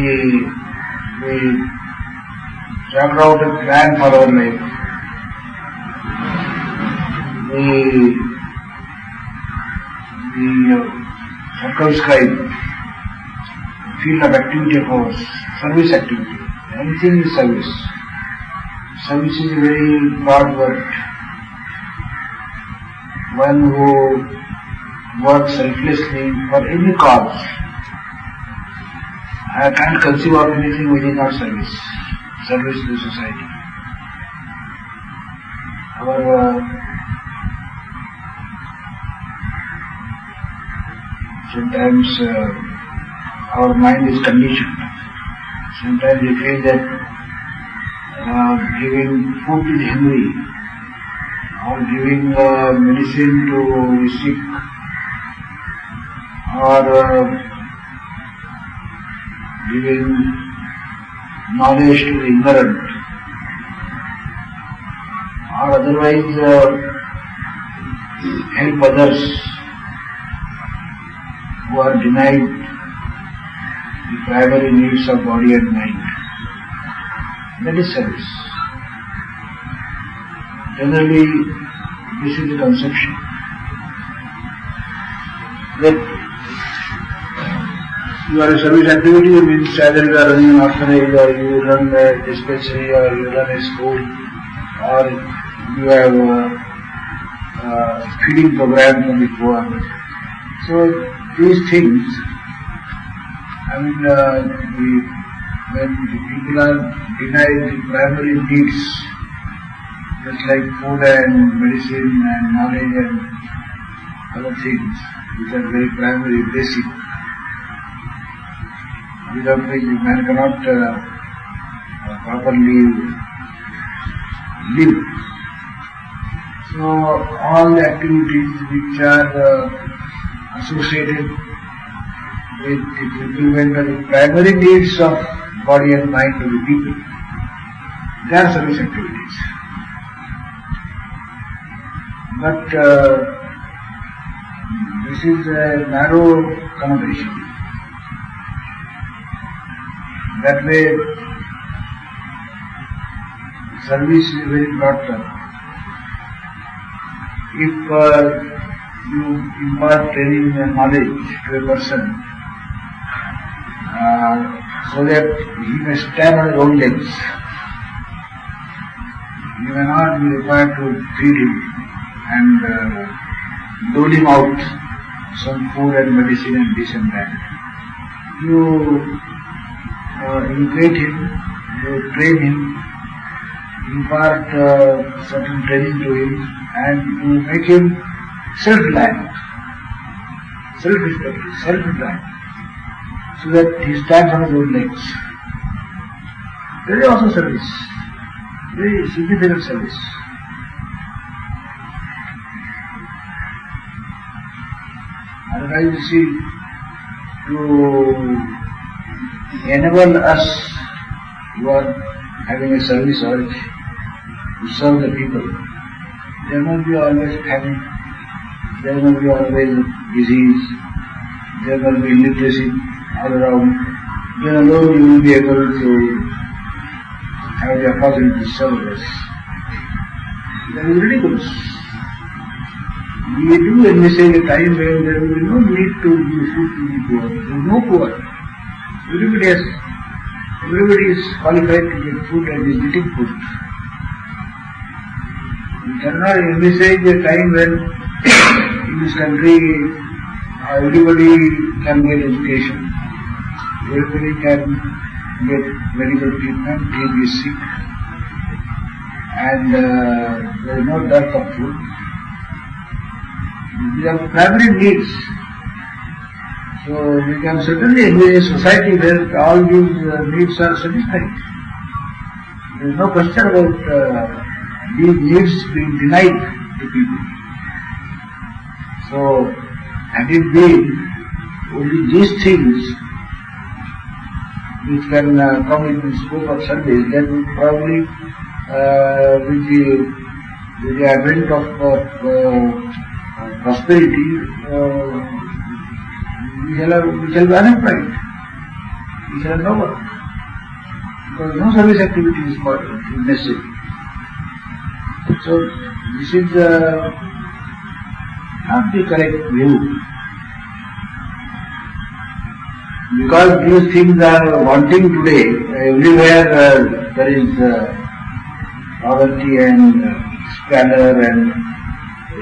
chart out a plan for our life. We circumscribe the field of activity of ours, service activity. Anything is service. Service is a very broad word. One who works selflessly for any cause. I can't conceive of anything which is not service. Service to society. Sometimes our mind is conditioned. Sometimes we feel that giving food to the hungry, or giving medicine to the sick, or giving knowledge to the ignorant, or otherwise help others who are denied the primary needs of body and mind. That is service. Generally, this is the conception that you are a service activity means either you are running an orphanage, or you run a dispensary, or you run a school, or you have a feeding program for the poor. So these things, when the people are denied the primary needs, just like food and medicine and knowledge and other things, which are very primary, basic, without which man cannot properly live. So all the activities which are associated with the fulfillment of the primary needs of body and mind of the people, they are service activities. But this is a narrow connotation. That way, service is a very broad term. If you impart training and knowledge to a person so that he may stand on his own legs, you may not be required to feed him and dole him out some food and medicine and this and that. You educate him, you train him, impart certain training to him, and you make him self-reliant, self-respective, self-reliant, so that he stands on his own legs. That is also service, very significant service. Otherwise, you see, to enable us who are having a service urge to serve the people, there must be always panic, there must be always disease, there must be illiteracy all around. Then alone you will be able to have the opportunity to serve others. That is ridiculous. We do envisage a time when there will be no need to give food to the poor. There is no poor. Everybody is qualified to get food and is getting food. We cannot envisage a time when in this country everybody can get education, everybody can get medical treatment, he is sick, and there is no dearth of food. These are primary needs. So we can certainly envisage a society where all these needs are satisfied. There is no question about these needs being denied to people. So, had it been only these things which can come into the scope of service, then we probably, with the advent of prosperity, we shall be unemployed. We shall have no work. Because no service activity is necessary. So, this is not the correct view. Because these things are wanting today, everywhere there is poverty and squalor and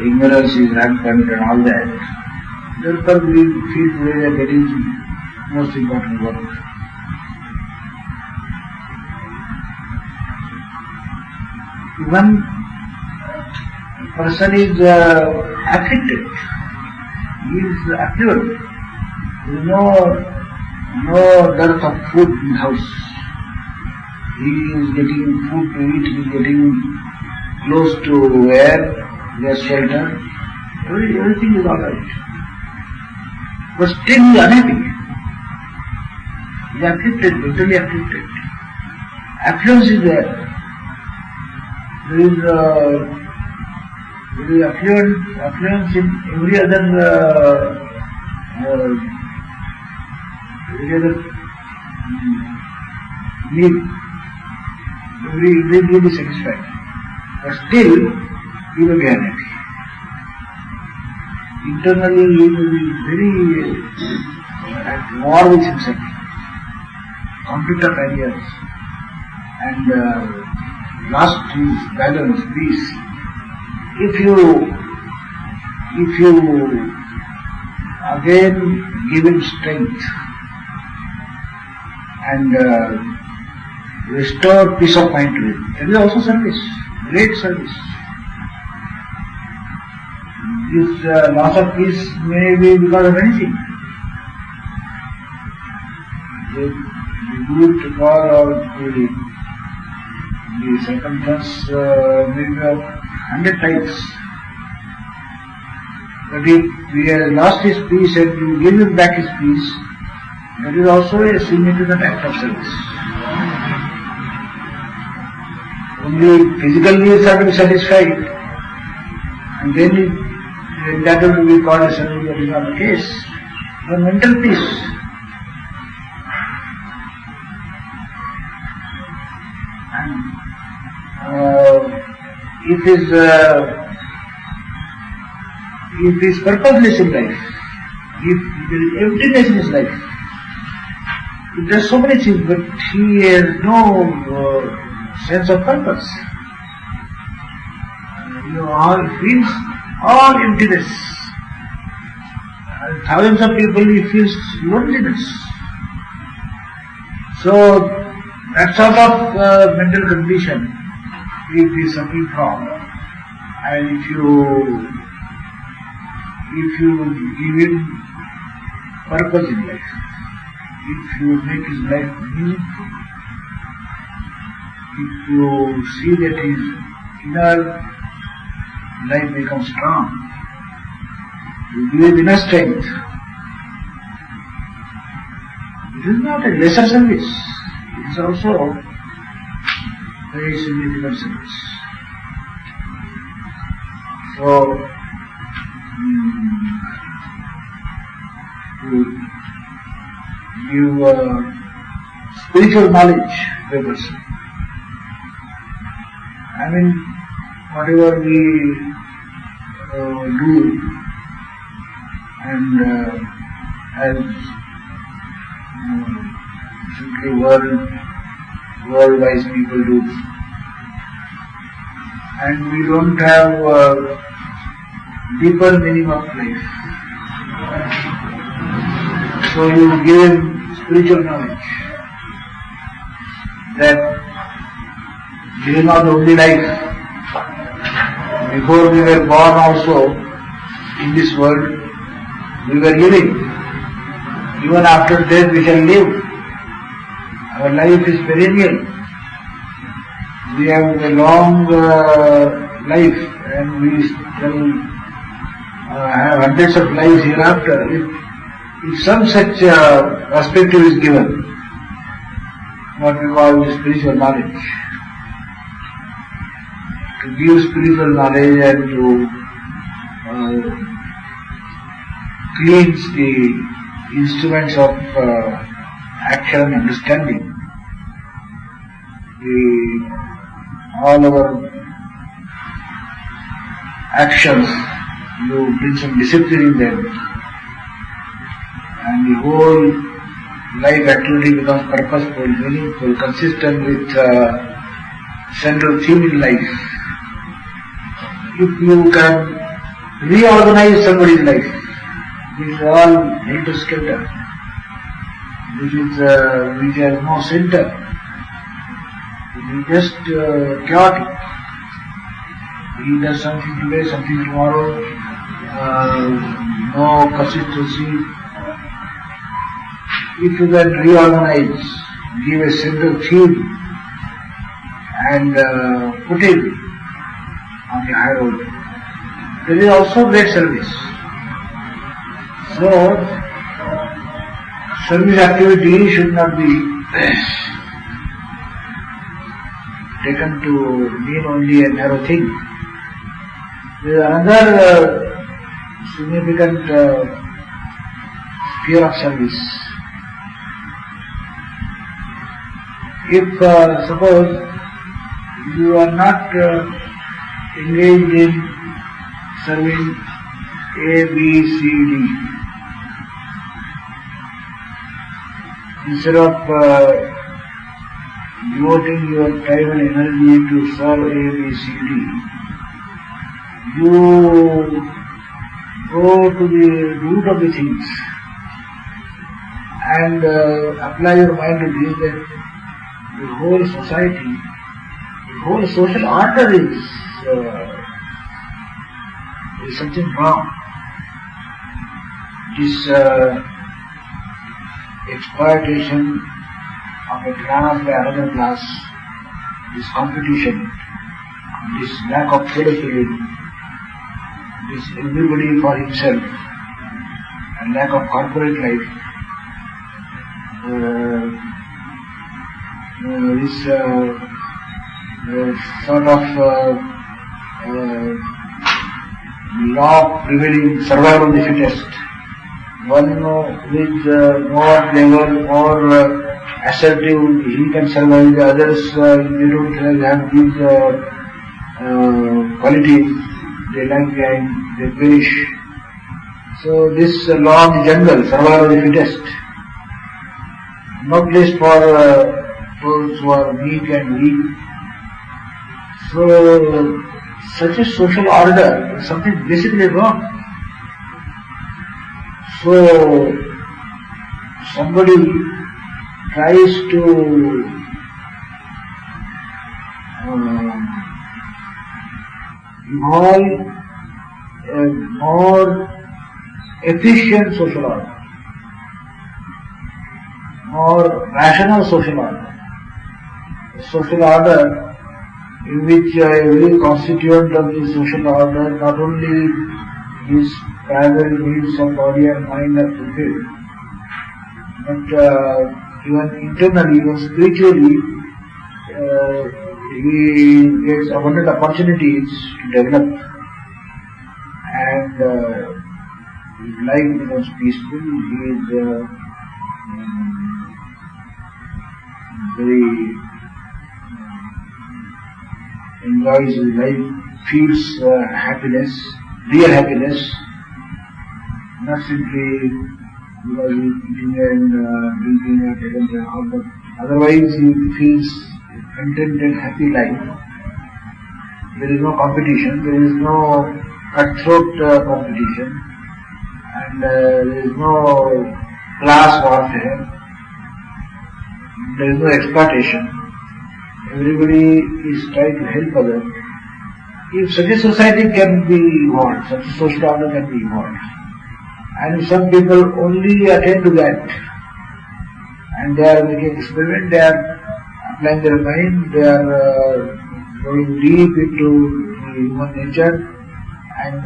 ignorance is rampant and all that. Therefore we feel today that that is most important work. When a person is afflicted, he is affluent. There is no dearth of food in the house. he is getting food to eat, he is getting close to air, he has shelter, everything is alright. But still he is unhappy. He is afflicted, mentally afflicted. Affluence is there. There is affluence in every other need. Every need is satisfied. But still, he will be unhappy. Internally, he will be very at war with himself. Conflict of ideas. And lost his balance, peace. If you again give him strength and restore peace of mind to him, that is also service, great service. This loss of peace may be because of anything. The good cause or the circumstance may be of 100 types. But if he has lost his peace and you give him back his peace, that is also a significant act of service. Only physical needs are to be satisfied, and then that will be called a service. That is not the case. But mental peace. If he is purposeless in life, if there is emptiness in his life, if there are so many things, but he has no sense of purpose. He feels all emptiness. Thousands of people, he feels loneliness. So, that sort of mental condition he is suffering from. And if you give him purpose in life, if you make his life meaningful, if you see that his inner life becomes strong, you give him inner strength, it is not a lesser service, it is also very significant service. So, to give spiritual knowledge to a person. I mean, whatever we do, and as simply world-wise people do, and we don't have deeper meaning of life. So you give him spiritual knowledge that this is not the only life. Before we were born also in this world, we were living. Even after death we shall live. Our life is perennial. We have a long life and we shall have hundreds of lives hereafter. If some such perspective is given, what we call spiritual knowledge, to give spiritual knowledge and to cleanse the instruments of action and understanding, all our actions, you bring some discipline in them, and the whole life activity becomes purposeful, meaningful, consistent with central theme in life. If you can reorganize somebody's life, which is all helter-skelter, which has no center, it is just chaotic. He does something today, something tomorrow, no consistency. If you can reorganize, give a central theme, and putting on the high road. There is also great service. So, service activity should not be taken to mean only a narrow thing. There is another significant sphere of service. If suppose you are not engaged in serving A, B, C, D, instead of devoting your time and energy to serve A, B, C, D, you go to the root of the things and apply your mind to this, that the whole society, the whole social order is something wrong. This exploitation of a class by another class, this competition, this lack of feeling, this everybody for himself, and lack of corporate life, this sort of law prevailing survival of the fittest. One with more clever, more assertive, he can survive. The others, they don't have these qualities. They lag behind, they perish. So this law of the jungle, survival of the fittest, no place for those who are weak and weak. So such a social order is something basically wrong. So somebody tries to evolve a more efficient social order, more rational social order, a social order in which every constituent of the social order not only his primary needs of body and mind are fulfilled, but even internally, even spiritually, he gets abundant opportunities to develop, and his life becomes peaceful. He is very enjoys his life, feels happiness, real happiness, not simply because he is eating and drinking and taking care of, but otherwise he feels a contented, happy life. There is no competition, there is no cutthroat competition, and there is no class warfare, there is no exploitation. Everybody is trying to help others. If such a society can be evolved, such a social order can be evolved, and if some people only attend to that, and they are making experiment, they are applying their mind, they are going deep into human nature, and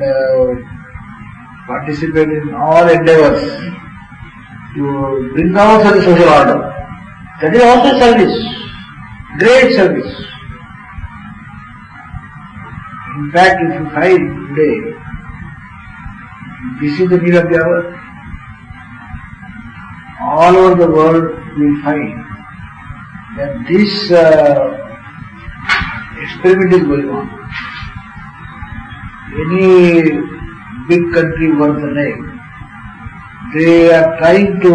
participate in all endeavors to bring out such a social order, that is also service. Great service. In fact, if you find today, this is the need of the hour, all over the world you will find that this experiment is going on. Any big country worth the name, they are trying to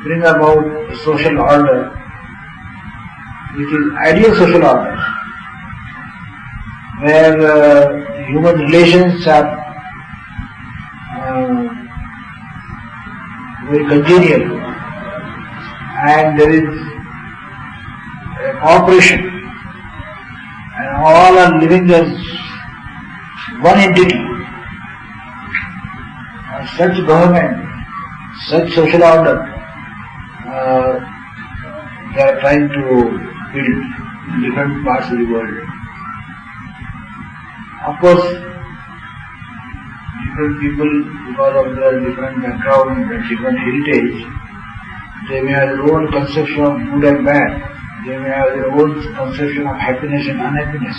bring about a social order which is ideal social order, where human relations are very congenial, and there is a cooperation, and all are living as one entity. Such government, such social order they are trying to build in different parts of the world. Of course, different people, because of their different background and different heritage, they may have their own conception of good and bad. They may have their own conception of happiness and unhappiness.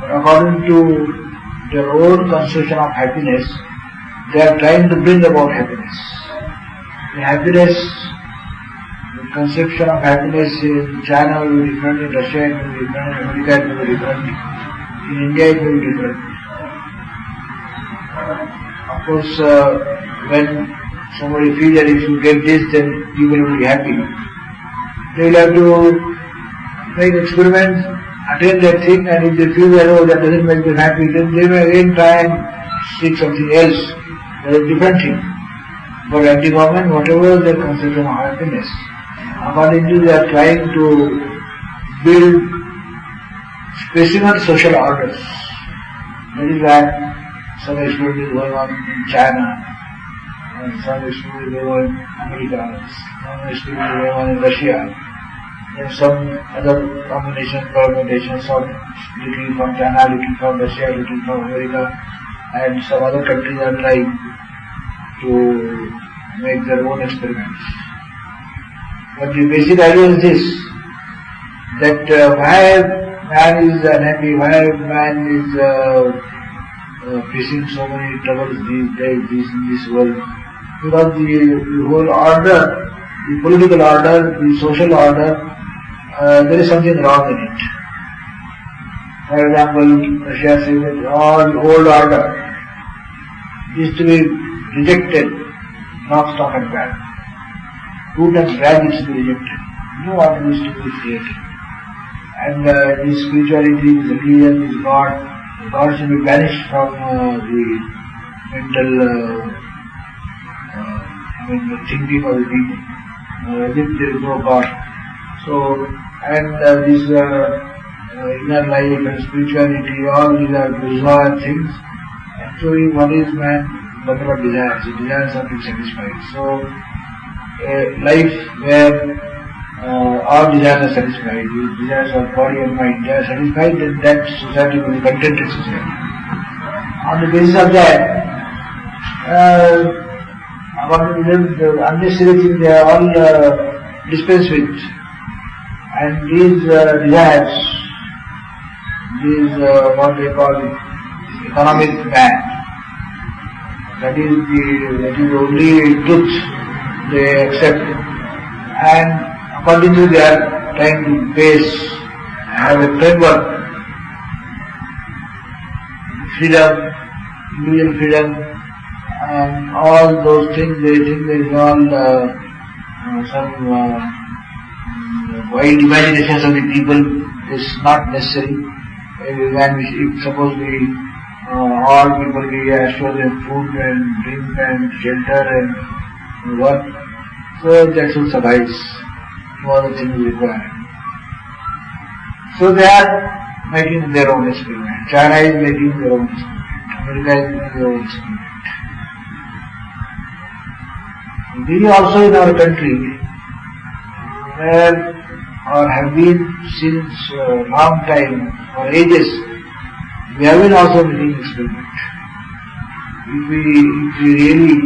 But according to their own conception of happiness, they are trying to bring about happiness. The happiness, the conception of happiness in China will be different, in Russia it will be different, in America it will be different, in India it will be different. Of course, when somebody feels that if you get this, then people will be happy. They will have to make experiments, attain that thing, and if they feel that, oh, that doesn't make them happy, then they may again try and seek something else. That is a different thing. But at the moment, whatever their conception of happiness, accordingly they are trying to build specific social orders. That is why some experiment is going on in China, and some experiment is going on in America, some experiment is going on in Russia, and some other permutations of little from China, little from Russia, little from America, and some other countries are trying to make their own experiments. But the basic idea is this, that why man is unhappy, why man is facing so many troubles these days in this world. Because the whole order, the political order, the social order, there is something wrong in it. For example, Russia says that all old order is to be rejected, not stock and bad. Root and branch is to be rejected. No order is to be created. And this spirituality, this religion, this God should be banished from the mental the thinking of the people. As if there is no God. So, and this inner life and spirituality, all these are bizarre things. Actually, what is man? Nothing but desires. The desires are being satisfied. So, a life where all desires are satisfied, the desires of body and mind, they are satisfied, then that society will be contented society. On the basis of that, the unnecessary things they are all dispensed with. And these desires, these what they call economic man, that is the only truth they accept, and accordingly they are trying to base, have a framework, freedom, individual freedom, and all those things. They think there is all some wild imaginations of the people is not necessary. If suppose all people we assure them food and drink and shelter and work, so that should suffice. No other thing is required. So they are making their own experiment. China is making their own experiment. America is making their own experiment. We also in our country, where or have been since long time, for ages, we have been also making experiment. If we really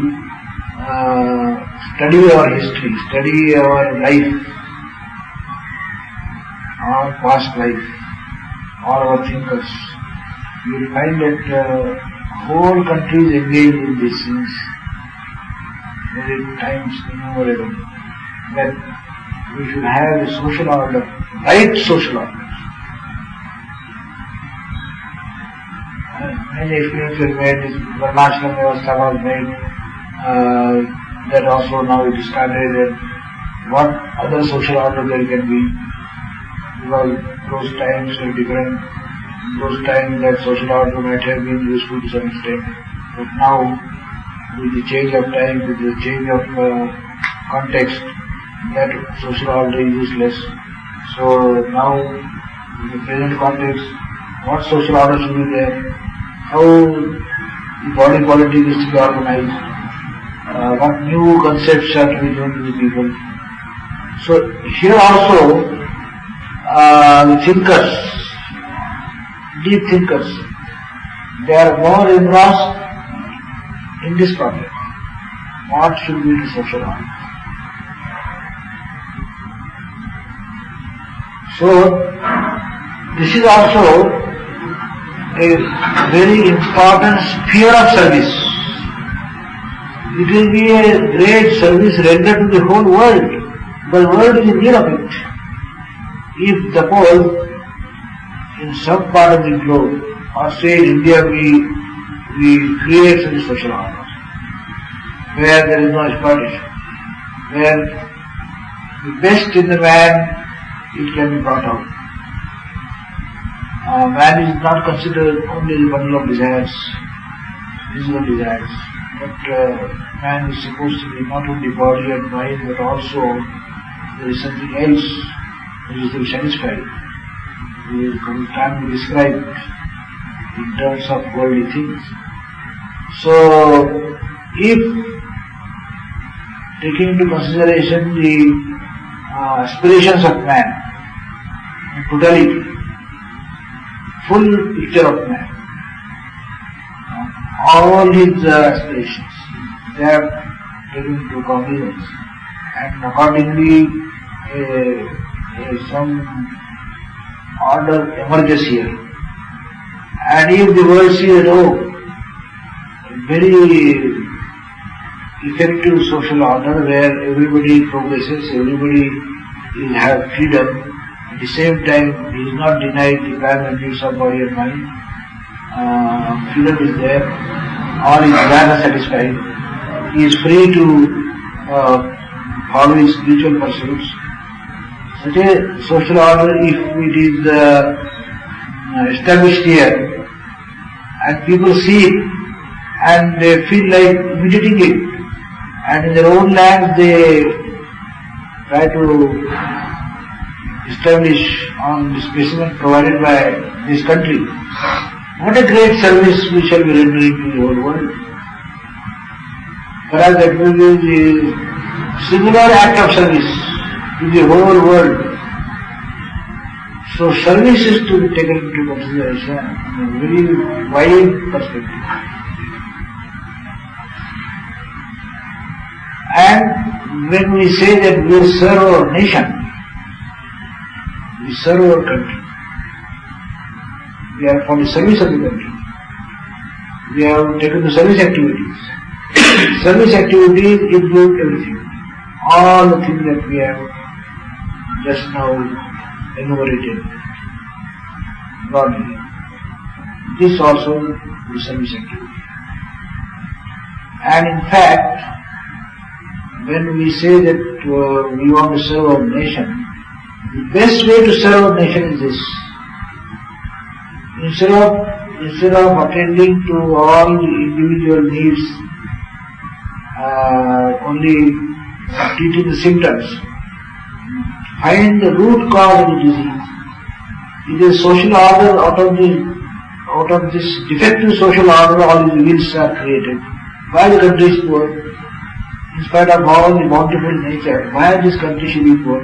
study our history, study our life, our past life, all our thinkers, you will find that whole country is engaged in these things many times innumerable. That we should have a social order, right social order. Many experiments were made, Varnashram Vyavastha was made, that also now it is started, and what other social order there can be, because those times were different, those times that social order might have been useful to some extent, but now with the change of time, with the change of context, that social order is useless. So now, in the present context, what social order should be there? How the body politic is to be organized? What new concepts are to be given to the people? So here also the thinkers, deep thinkers, they are more engrossed in this problem. What should be the social order? So this is also a very important sphere of service. It will be a great service rendered to the whole world. The world is in need of it. If suppose in some part of the globe, or say in India, we create such a social order, where there is no exploitation, where the best in the man, it can be brought out. Man is not considered only the bundle of desires, physical desires, but man is supposed to be not only body and mind, but also there is something else which is to be satisfied. It can be described in terms of worldly things. So, if taking into consideration the aspirations of man, totality, full picture of man, all his aspirations, they are taken into cognizance, and accordingly some order emerges here. And if the world sees that, very effective social order where everybody progresses, everybody will have freedom, at the same time he is not denied the primary needs of body and mind, freedom is there, all his desires are satisfied, he is free to follow his spiritual pursuits. Such a social order, if it is established here, and people see it, and they feel like imitating it, and in their own lands they try to establish on the specimen provided by this country, what a great service we shall be rendering to the whole world. Perhaps that will be the similar act of service to the whole world. So service is to be taken into consideration in a very wide perspective. And when we say that we serve our nation, we serve our country, we are for the service of the country, we have taken the service activities. Service activities include everything, all the things that we have just now enumerated broadly. This also is service activity. And in fact, when we say that we want to serve our nation, the best way to serve our nation is this. Instead of attending to all the individual needs, only treating the symptoms, find the root cause of the disease. It is social order. Out of this defective social order, all these ills are created. Why the country is poor? In spite of all the bountiful nature, why this country should be poor?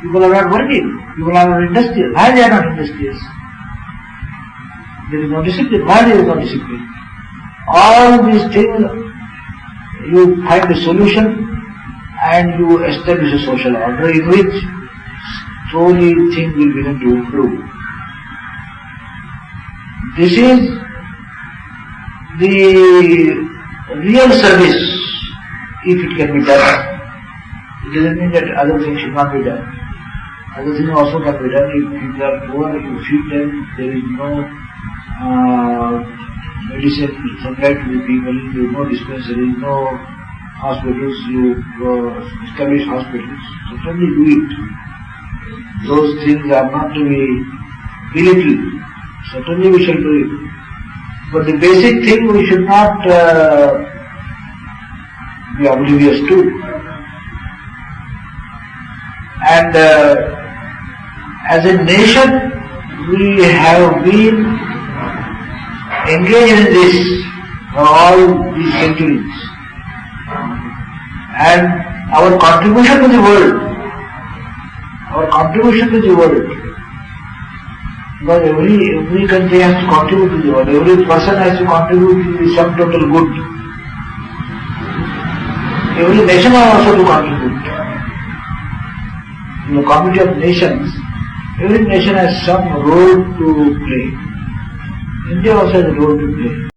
People are not working. People are not industrious. Why they are not industrious? There is no discipline. Why there is no discipline? All these things, you find a solution and you establish a social order in which slowly things will begin to improve. This is the real service, if it can be done. It doesn't mean that other things should not be done. Other things also can be done. If people are poor, you feed them, there is no medicine supplied to the people, there is no dispensary, no hospitals, you establish hospitals. Certainly do it. Those things are not to be belittled. Certainly we shall do it. But the basic thing we should not be oblivious to. And as a nation, we have been engaged in this for all these centuries. And our contribution to the world our contribution to the world. Because every country has to contribute to the world, every person has to contribute to the sum total good. Every nation has also to contribute. In the community of nations, every nation has some role to play. India also has a role to play.